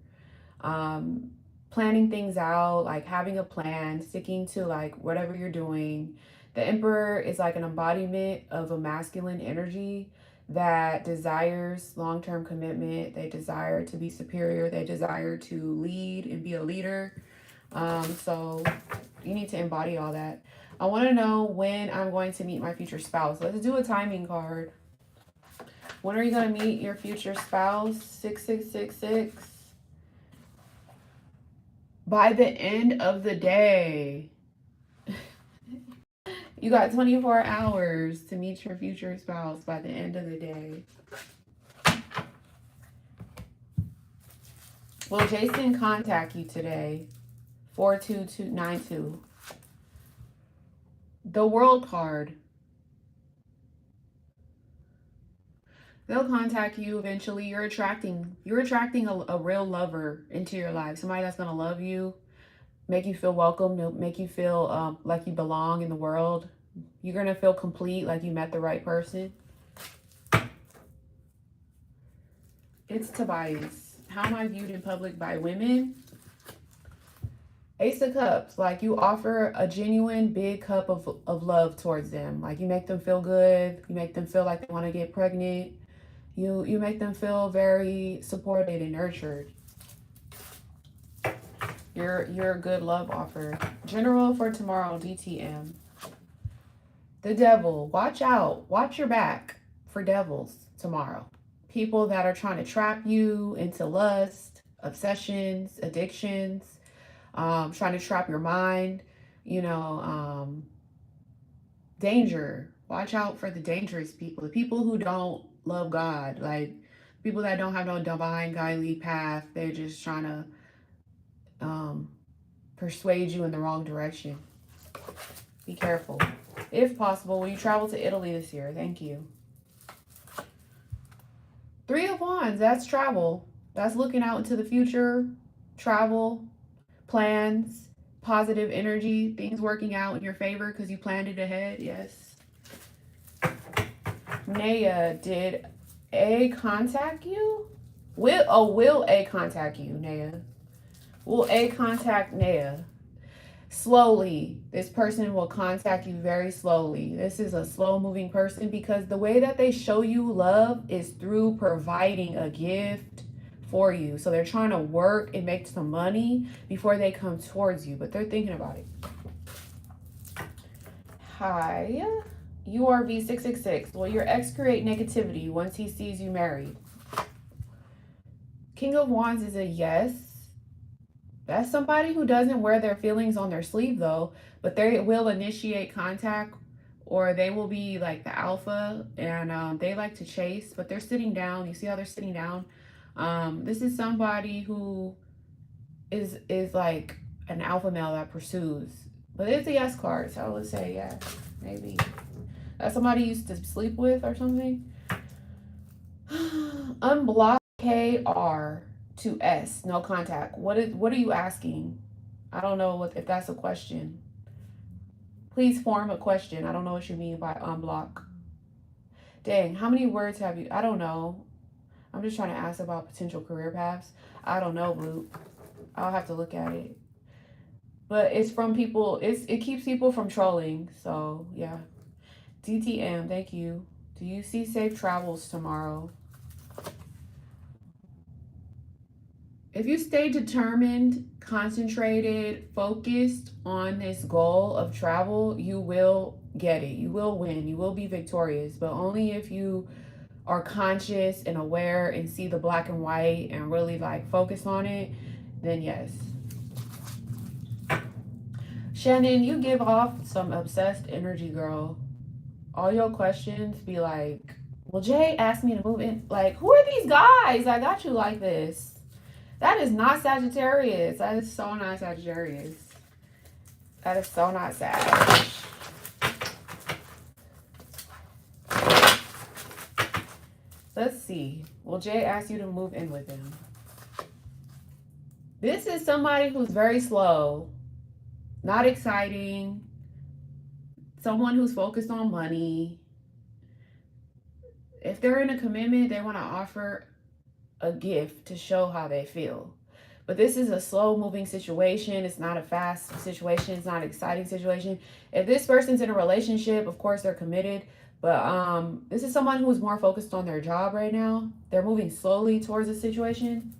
Um, Planning things out, like having a plan, sticking to like whatever you're doing. The Emperor is like an embodiment of a masculine energy that desires long-term commitment. They desire to be superior. They desire to lead and be a leader. So you need to embody all that. I want to know when I'm going to meet my future spouse. Let's do a timing card. When are you going to meet your future spouse? 6666. By the end of the day. You got 24 hours to meet your future spouse by the end of the day. Will Jason contact you today? 42292. The World card. They'll contact you eventually. You're attracting a real lover into your life. Somebody that's gonna love you, make you feel welcome, make you feel like you belong in the world. You're gonna feel complete, like you met the right person. It's Tobias. How am I viewed in public by women? Ace of Cups, like you offer a genuine big cup of love towards them. Like you make them feel good. You make them feel like they want to get pregnant. You make them feel very supported and nurtured. You're a good love offer. General for tomorrow, DTM. The Devil, watch out. Watch your back for devils tomorrow. People that are trying to trap you into lust, obsessions, addictions, trying to trap your mind, danger. Watch out for the dangerous people, the people who don't love God, like people that don't have no divine godly path. They're just trying to persuade you in the wrong direction. Be careful. If possible, will you travel to Italy this year? Thank you. 3 of Wands, that's travel. That's looking out into the future, travel, plans, positive energy, things working out in your favor because you planned it ahead. Yes. Naya, did A contact you? Will A contact you, Naya? Will A contact Naya? Slowly. This person will contact you very slowly. This is a slow moving person because the way that they show you love is through providing a gift for you. So they're trying to work and make some money before they come towards you, but they're thinking about it. Hi, URV666. Will your ex create negativity once he sees you married? King of Wands is a yes. That's somebody who doesn't wear their feelings on their sleeve though, but they will initiate contact, or they will be like the alpha, and they like to chase, but they're sitting down. You see how they're sitting down? This is somebody who is like an alpha male that pursues, but it's a yes card, so I would say yeah, maybe that's somebody you used to sleep with or something. Unblock KR to S, no contact. What are you asking? I don't know if that's a question. Please form a question. I don't know what you mean by unblock. Dang, how many words have you? I don't know. I'm just trying to ask about potential career paths. I don't know, Blue. I'll have to look at it. But it's from people. It keeps people from trolling. So yeah. DTM, thank you. Do you see safe travels tomorrow? If you stay determined, concentrated, focused on this goal of travel, you will get it. You will win. You will be victorious. But only if you are conscious and aware and see the black and white and really like focus on it, then yes. Shannon, you give off some obsessed energy, girl. All your questions be like, well, Jay asked me to move in. Like, who are these guys? I got you like this. That is not Sagittarius. That is so not Sagittarius. That is so not Sag. Let's see. Will Jay ask you to move in with him? This is somebody who's very slow, not exciting, someone who's focused on money. If they're in a commitment, they want to offer a gift to show how they feel. But this is a slow moving situation. It's not a fast situation. It's not an exciting situation. If this person's in a relationship, of course they're committed. But this is someone who's more focused on their job right now. They're moving slowly towards a situation.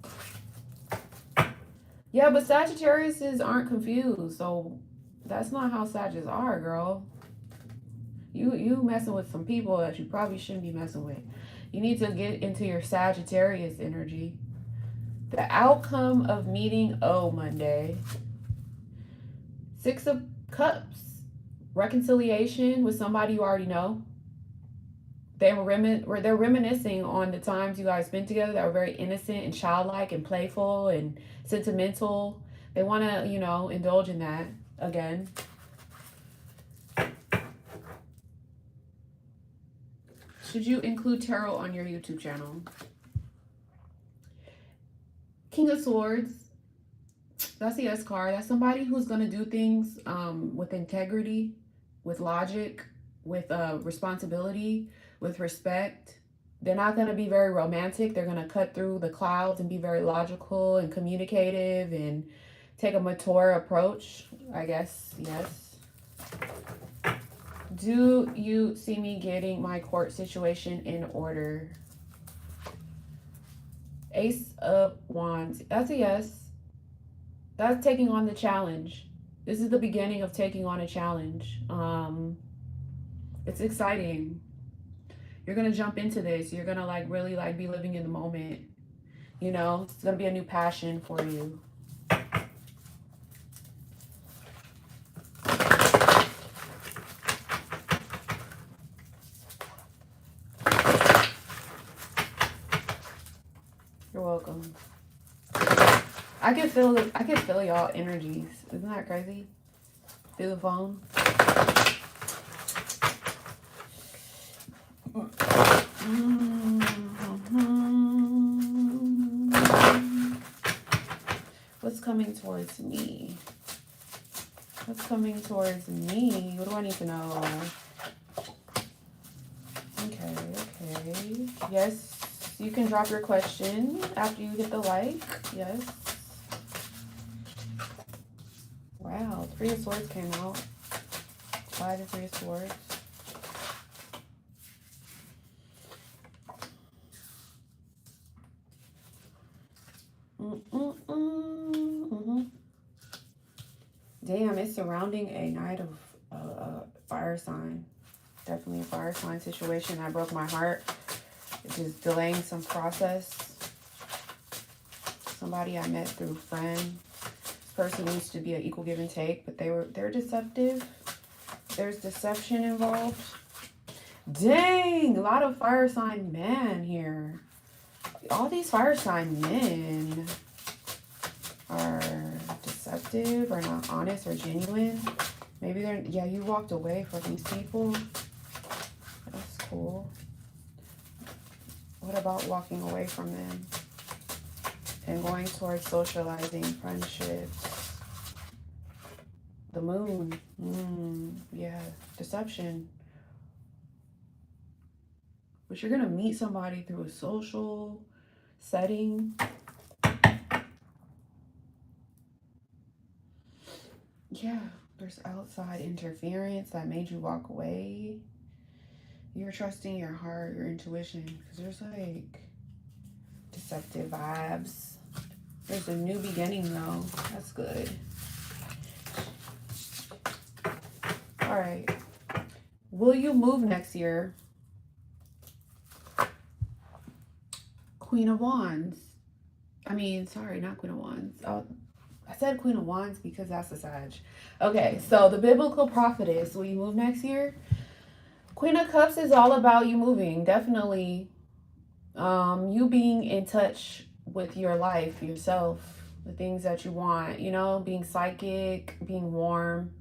Yeah, but Sagittariuses aren't confused. So that's not how Sagittarius are, girl. You messing with some people that you probably shouldn't be messing with. You need to get into your Sagittarius energy. The outcome of meeting O Monday. 6 of Cups. Reconciliation with somebody you already know. They're reminiscing on the times you guys spent together that were very innocent and childlike and playful and sentimental. They want to, you know, indulge in that again. Should you include tarot on your YouTube channel? King of Swords. That's the S card. That's somebody who's going to do things with integrity, with logic, with responsibility, with respect. They're not going to be very romantic. They're going to cut through the clouds and be very logical and communicative and take a mature approach, I guess. Yes. Do you see me getting my court situation in order? Ace of Wands. That's a yes. That's taking on the challenge. This is the beginning of taking on a challenge. It's exciting. You're gonna jump into this. You're gonna like really like be living in the moment. You know, it's gonna be a new passion for you. You're welcome. I can feel y'all energies. Isn't that crazy? Through the phone. What's coming towards me? What's coming towards me? What do I need to know? Okay. Yes, you can drop your question after you hit the like. Yes. Wow, 3 of Swords came out. 5 and 3 of Swords. Damn, it's surrounding a Knight of fire sign. Definitely a fire sign situation. That broke my heart. It's just delaying some process. Somebody I met through a friend. This person used to be an equal give and take, but they're deceptive. There's deception involved. Dang, a lot of fire sign men here. All these fire sign men are deceptive or not honest or genuine. Maybe they're, yeah, you walked away from these people. That's cool. What about walking away from them and going towards socializing, friendships? The moon. Yeah, deception. But you're going to meet somebody through a social setting. Yeah, there's outside interference that made you walk away. You're trusting your heart, your intuition, because there's like deceptive vibes. There's a new beginning though. That's good. All right. Will you move next year? Queen of Wands. I mean, sorry, not Queen of Wands. Oh, I said Queen of Wands because that's a Sag. Okay, so the biblical prophetess. Will you move next year? Queen of Cups is all about you moving. Definitely. You being in touch with your life, yourself, the things that you want, you know, being psychic, being warm,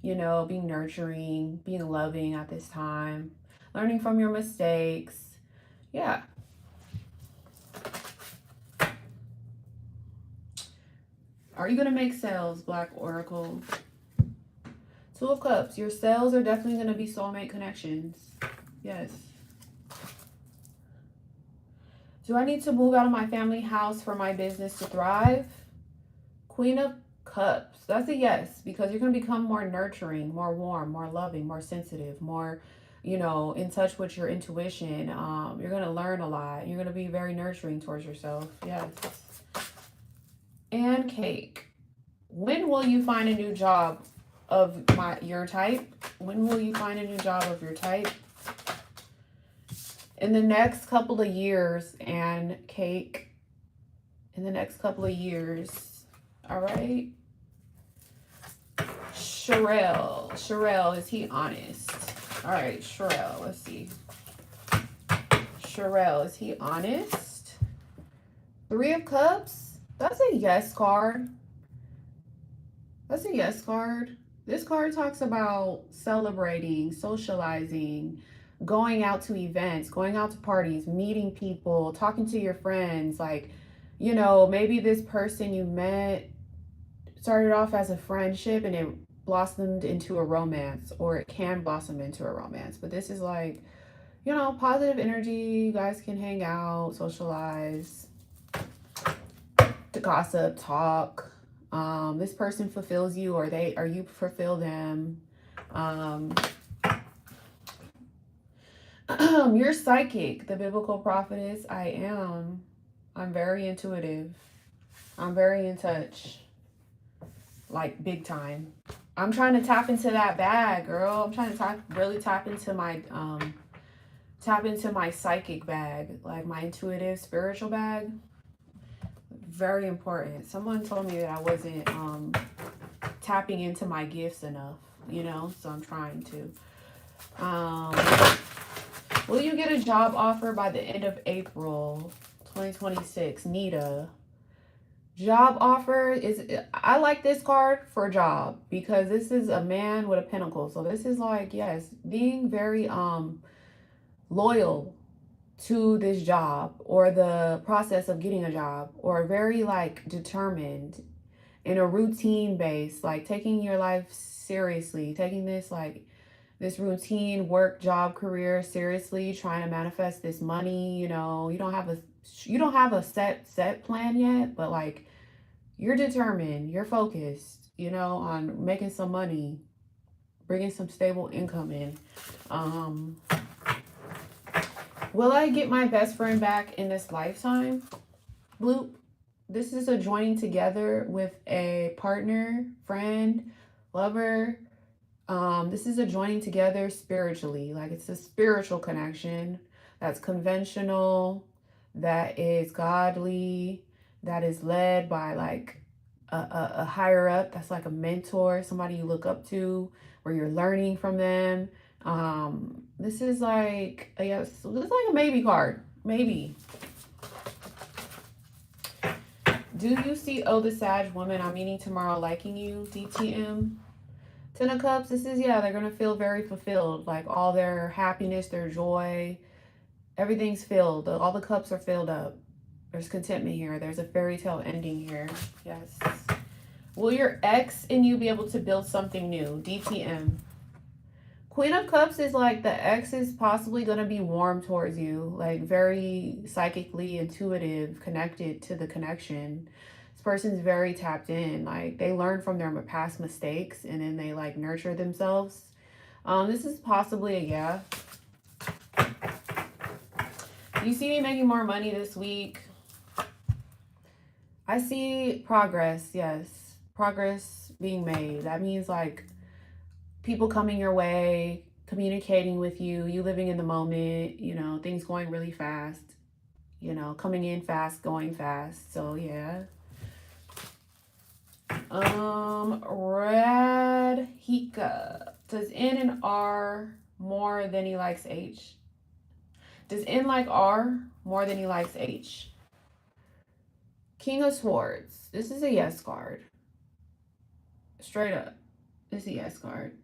you know, being nurturing, being loving at this time, learning from your mistakes. Yeah. Are you going to make sales, Black Oracle? Two of Cups. Your sales are definitely going to be soulmate connections. Yes. Do I need to move out of my family house for my business to thrive? Queen of Cups. That's a yes, because you're going to become more nurturing, more warm, more loving, more sensitive, more, you know, in touch with your intuition. You're going to learn a lot. You're going to be very nurturing towards yourself. Yes. And Cake. When will you find a new job of your type? When will you find a new job of your type? In the next couple of years. And Cake. In the next couple of years. All right. Sherelle, is he honest? All right, Sherelle, let's see. Sherelle, is he honest? Three of Cups. That's a yes card. That's a yes card. This card talks about celebrating, socializing, going out to events, going out to parties, meeting people, talking to your friends. Like, you know, maybe this person you met started off as a friendship and it blossomed into a romance, or it can blossom into a romance. But this is like, you know, positive energy. You guys can hang out, socialize, to gossip, talk. This person fulfills you, or you fulfill them. You're psychic, the biblical prophetess. I am. I'm very intuitive. I'm very in touch. Like big time. I'm trying to tap into that bag, girl. I'm trying to really tap into my psychic bag, like my intuitive spiritual bag. Very important. Someone told me that I wasn't tapping into my gifts enough, you know, so I'm trying to. Will you get a job offer by the end of April 2026? Nita. Job offer I like this card for job, because this is a man with a pentacle. So this is like, yes, being very loyal to this job or the process of getting a job, or very like determined in a routine base, like taking your life seriously, taking this routine work, job, career seriously, trying to manifest this money. You know, you don't have a set plan yet, but like, you're determined, you're focused, you know, on making some money, bringing some stable income in. Will I get my best friend back in this lifetime? Bloop. This is a joining together with a partner, friend, lover. This is a joining together spiritually. Like, it's a spiritual connection that's conventional, that is godly, that is led by like a higher up, that's like a mentor, somebody you look up to, where you're learning from them. This is like, yes, this is like a maybe card. Maybe. Do you see, oh, the Sag woman I'm meeting tomorrow liking you? DTM. Ten of Cups. This is, yeah, they're going to feel very fulfilled. Like, all their happiness, their joy, everything's filled. All the cups are filled up. There's contentment here. There's a fairy tale ending here. Yes. Will your ex and you be able to build something new? DTM. Queen of Cups is like, the ex is possibly going to be warm towards you. Like, very psychically intuitive, connected to the connection. This person's very tapped in. Like, they learn from their past mistakes and then they like nurture themselves. This is possibly a yeah. You see me making more money this week. I see progress, yes. Progress being made. That means like people coming your way, communicating with you, you living in the moment, you know, things going really fast, you know, coming in fast, going fast. So yeah. Radhika. Does N and R more than he likes H? Does N like R more than he likes H? King of Swords. This is a yes card. Straight up. This is a yes card.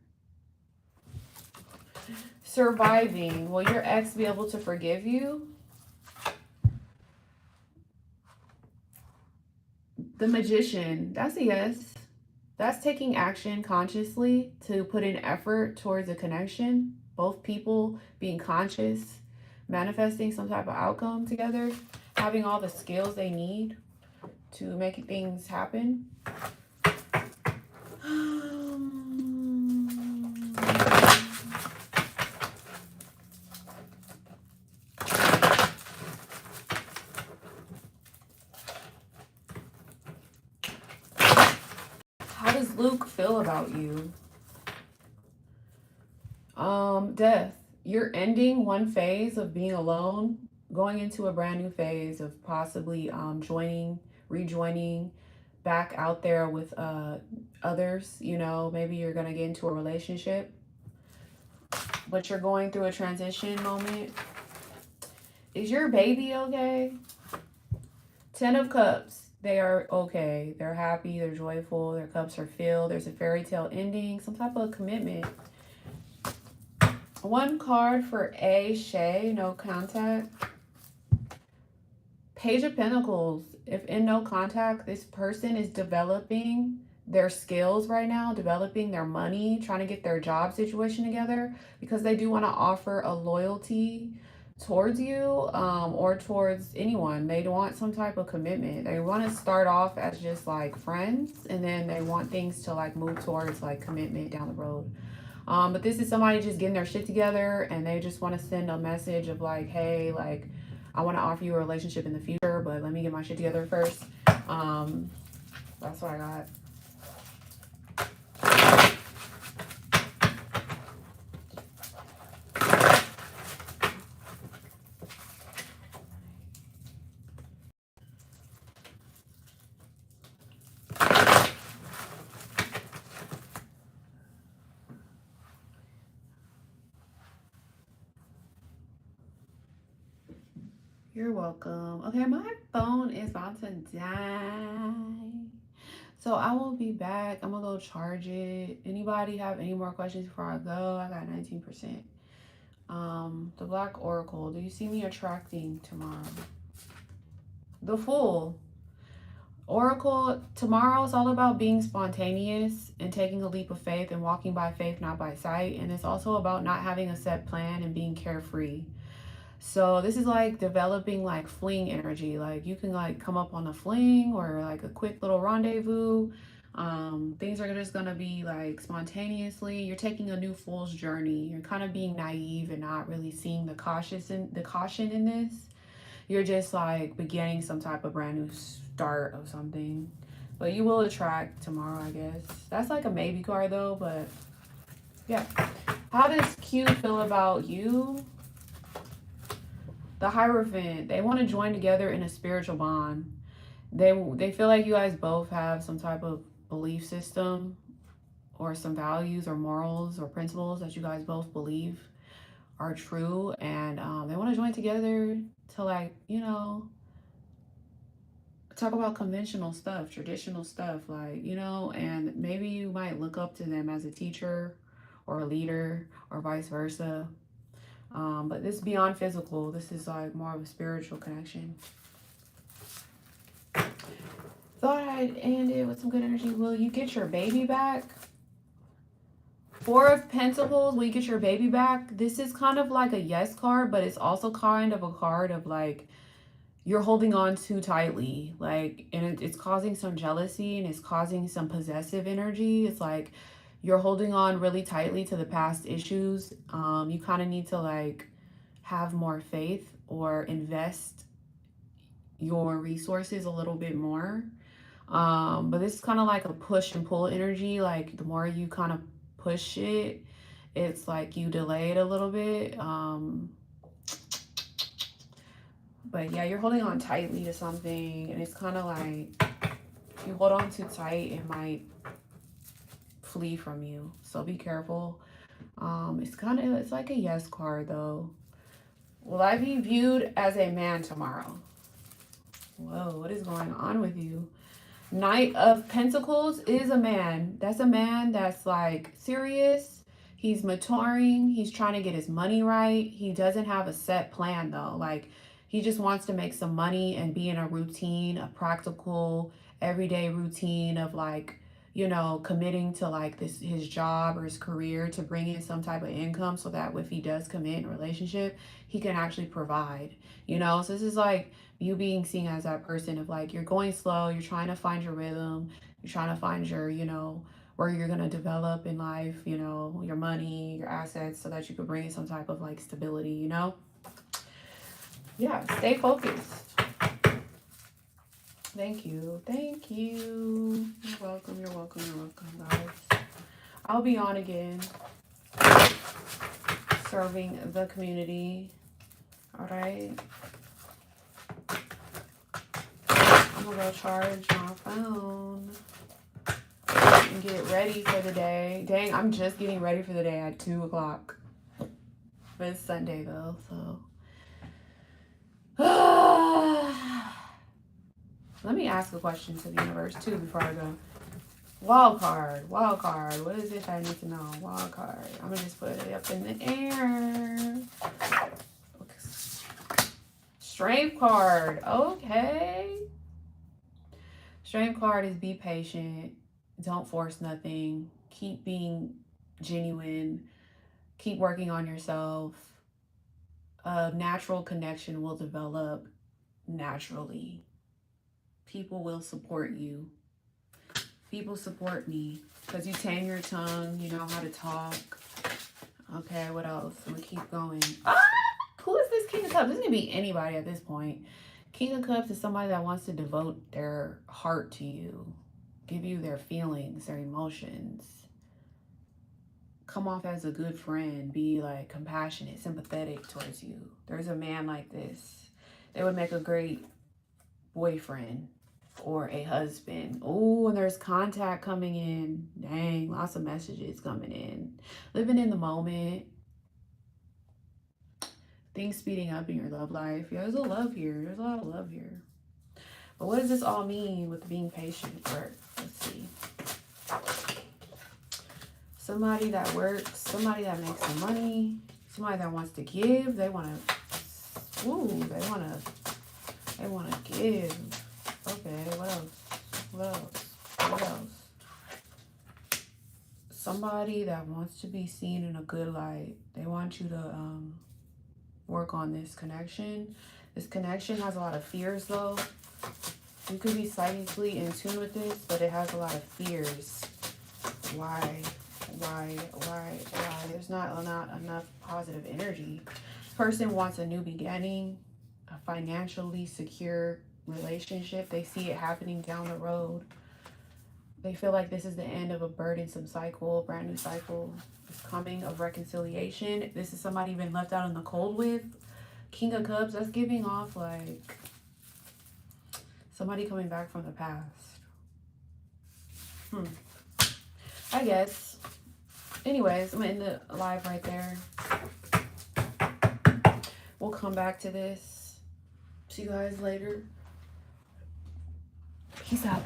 Surviving. Will your ex be able to forgive you? The Magician, that's a yes. That's taking action consciously to put in effort towards a connection. Both people being conscious, manifesting some type of outcome together, having all the skills they need to make things happen. How does Luke feel about you? Death. You're ending one phase of being alone, going into a brand new phase of possibly rejoining back out there with others. You know, maybe you're gonna get into a relationship, but you're going through a transition moment. Is your baby okay? 10 of Cups. They are okay. They're happy. They're joyful. Their cups are filled. There's a fairy tale ending. Some type of commitment. One card for A. Shay. No contact. Page of Pentacles. If in no contact, this person is developing their skills right now, developing their money, trying to get their job situation together because they do want to offer a loyalty towards you or towards anyone. They want some type of commitment. They want to start off as just like friends, and then they want things to like move towards like commitment down the road. But this is somebody just getting their shit together, and they just want to send a message of like, hey, like, I want to offer you a relationship in the future, but let me get my shit together first. That's what I got. You're welcome. Okay, my phone is about to die. So I will be back. I'm gonna go charge it. Anybody have any more questions before I go? I got 19%. The Black Oracle. Do you see me attracting tomorrow? The Fool. Oracle, tomorrow is all about being spontaneous and taking a leap of faith and walking by faith, not by sight. And it's also about not having a set plan and being carefree. So this is like developing like fling energy. Like you can like come up on a fling or like a quick little rendezvous. Things are just gonna be like spontaneously. You're taking a new fool's journey. You're kind of being naive and not really seeing the caution in this. You're just like beginning some type of brand new start of something. But you will attract tomorrow, I guess. That's like a maybe card though, but yeah. How does Q feel about you? The Hierophant. They want to join together in a spiritual bond. They feel like you guys both have some type of belief system or some values or morals or principles that you guys both believe are true, and they want to join together to like, you know, talk about conventional stuff, traditional stuff, like, you know, and maybe you might look up to them as a teacher or a leader or vice versa. But this is beyond physical. This is like more of a spiritual connection. Thought I'd end it with some good energy. Will you get your baby back? Four of Pentacles, will you get your baby back? This is kind of like a yes card, but it's also kind of a card of like you're holding on too tightly, like, and it's causing some jealousy and it's causing some possessive energy. It's like you're holding on really tightly to the past issues. You kind of need to like have more faith or invest your resources a little bit more. But this is kind of like a push and pull energy. Like the more you kind of push it, it's like you delay it a little bit. But yeah, you're holding on tightly to something, and it's kind of like if you hold on too tight, it might flee from you. So be careful. It's like a yes card though. Will I be viewed as a man tomorrow? Whoa, what is going on with you? Knight of Pentacles is a man. That's a man that's like serious. He's maturing. He's trying to get his money right. He doesn't have a set plan though. Like He just wants to make some money and be in a routine, a practical, everyday routine of like, you know, committing to like this, his job or his career to bring in some type of income so that if he does commit in a relationship, he can actually provide, you know? So this is like you being seen as that person of like, you're going slow, you're trying to find your rhythm, you're trying to find your, you know, where you're going to develop in life, you know, your money, your assets, so that you could bring in some type of like stability, you know? Yeah, stay focused. Thank you. Thank you. You're welcome. You're welcome. You're welcome, guys. I'll be on again. Serving the community. All right. I'm going to go charge my phone and get ready for the day. Dang, I'm just getting ready for the day at 2 o'clock. But it's Sunday, though, so. Let me ask a question to the universe too before I go. Wild card. Wild card. What is it I need to know? Wild card. I'm gonna just put it up in the air. Okay. Strength card. Okay. Strength card is be patient. Don't force nothing. Keep being genuine. Keep working on yourself. A natural connection will develop naturally. People will support you. People support me because you tame your tongue. You know how to talk. Okay, what else? I'm going to keep going. Ah! Who is this King of Cups? This can be anybody at this point. King of Cups is somebody that wants to devote their heart to you. Give you their feelings, their emotions. Come off as a good friend. Be like compassionate, sympathetic towards you. There's a man like this. They would make a great boyfriend or a husband. Oh, and there's contact coming in. Dang, lots of messages coming in. Living in the moment. Things speeding up in your love life. Yeah, there's a love here. There's a lot of love here. But what does this all mean with being patient? Or let's see. Somebody that works, somebody that makes some money, somebody that wants to give. They want to. Ooh, they want to give. Okay, what else? What else? What else? Somebody that wants to be seen in a good light. They want you to work on this connection. This connection has a lot of fears, though. You could be psychically in tune with this, but it has a lot of fears. Why? There's not enough positive energy. This person wants a new beginning, a financially secure relationship. They see it happening down the road. They feel like this is the end of a burdensome cycle, brand new cycle is coming of reconciliation. This is somebody you've been left out in the cold with. King of Cups, that's giving off like somebody coming back from the past. I guess. Anyways, I'm gonna end the live right there. We'll come back to this. See you guys later. Peace out.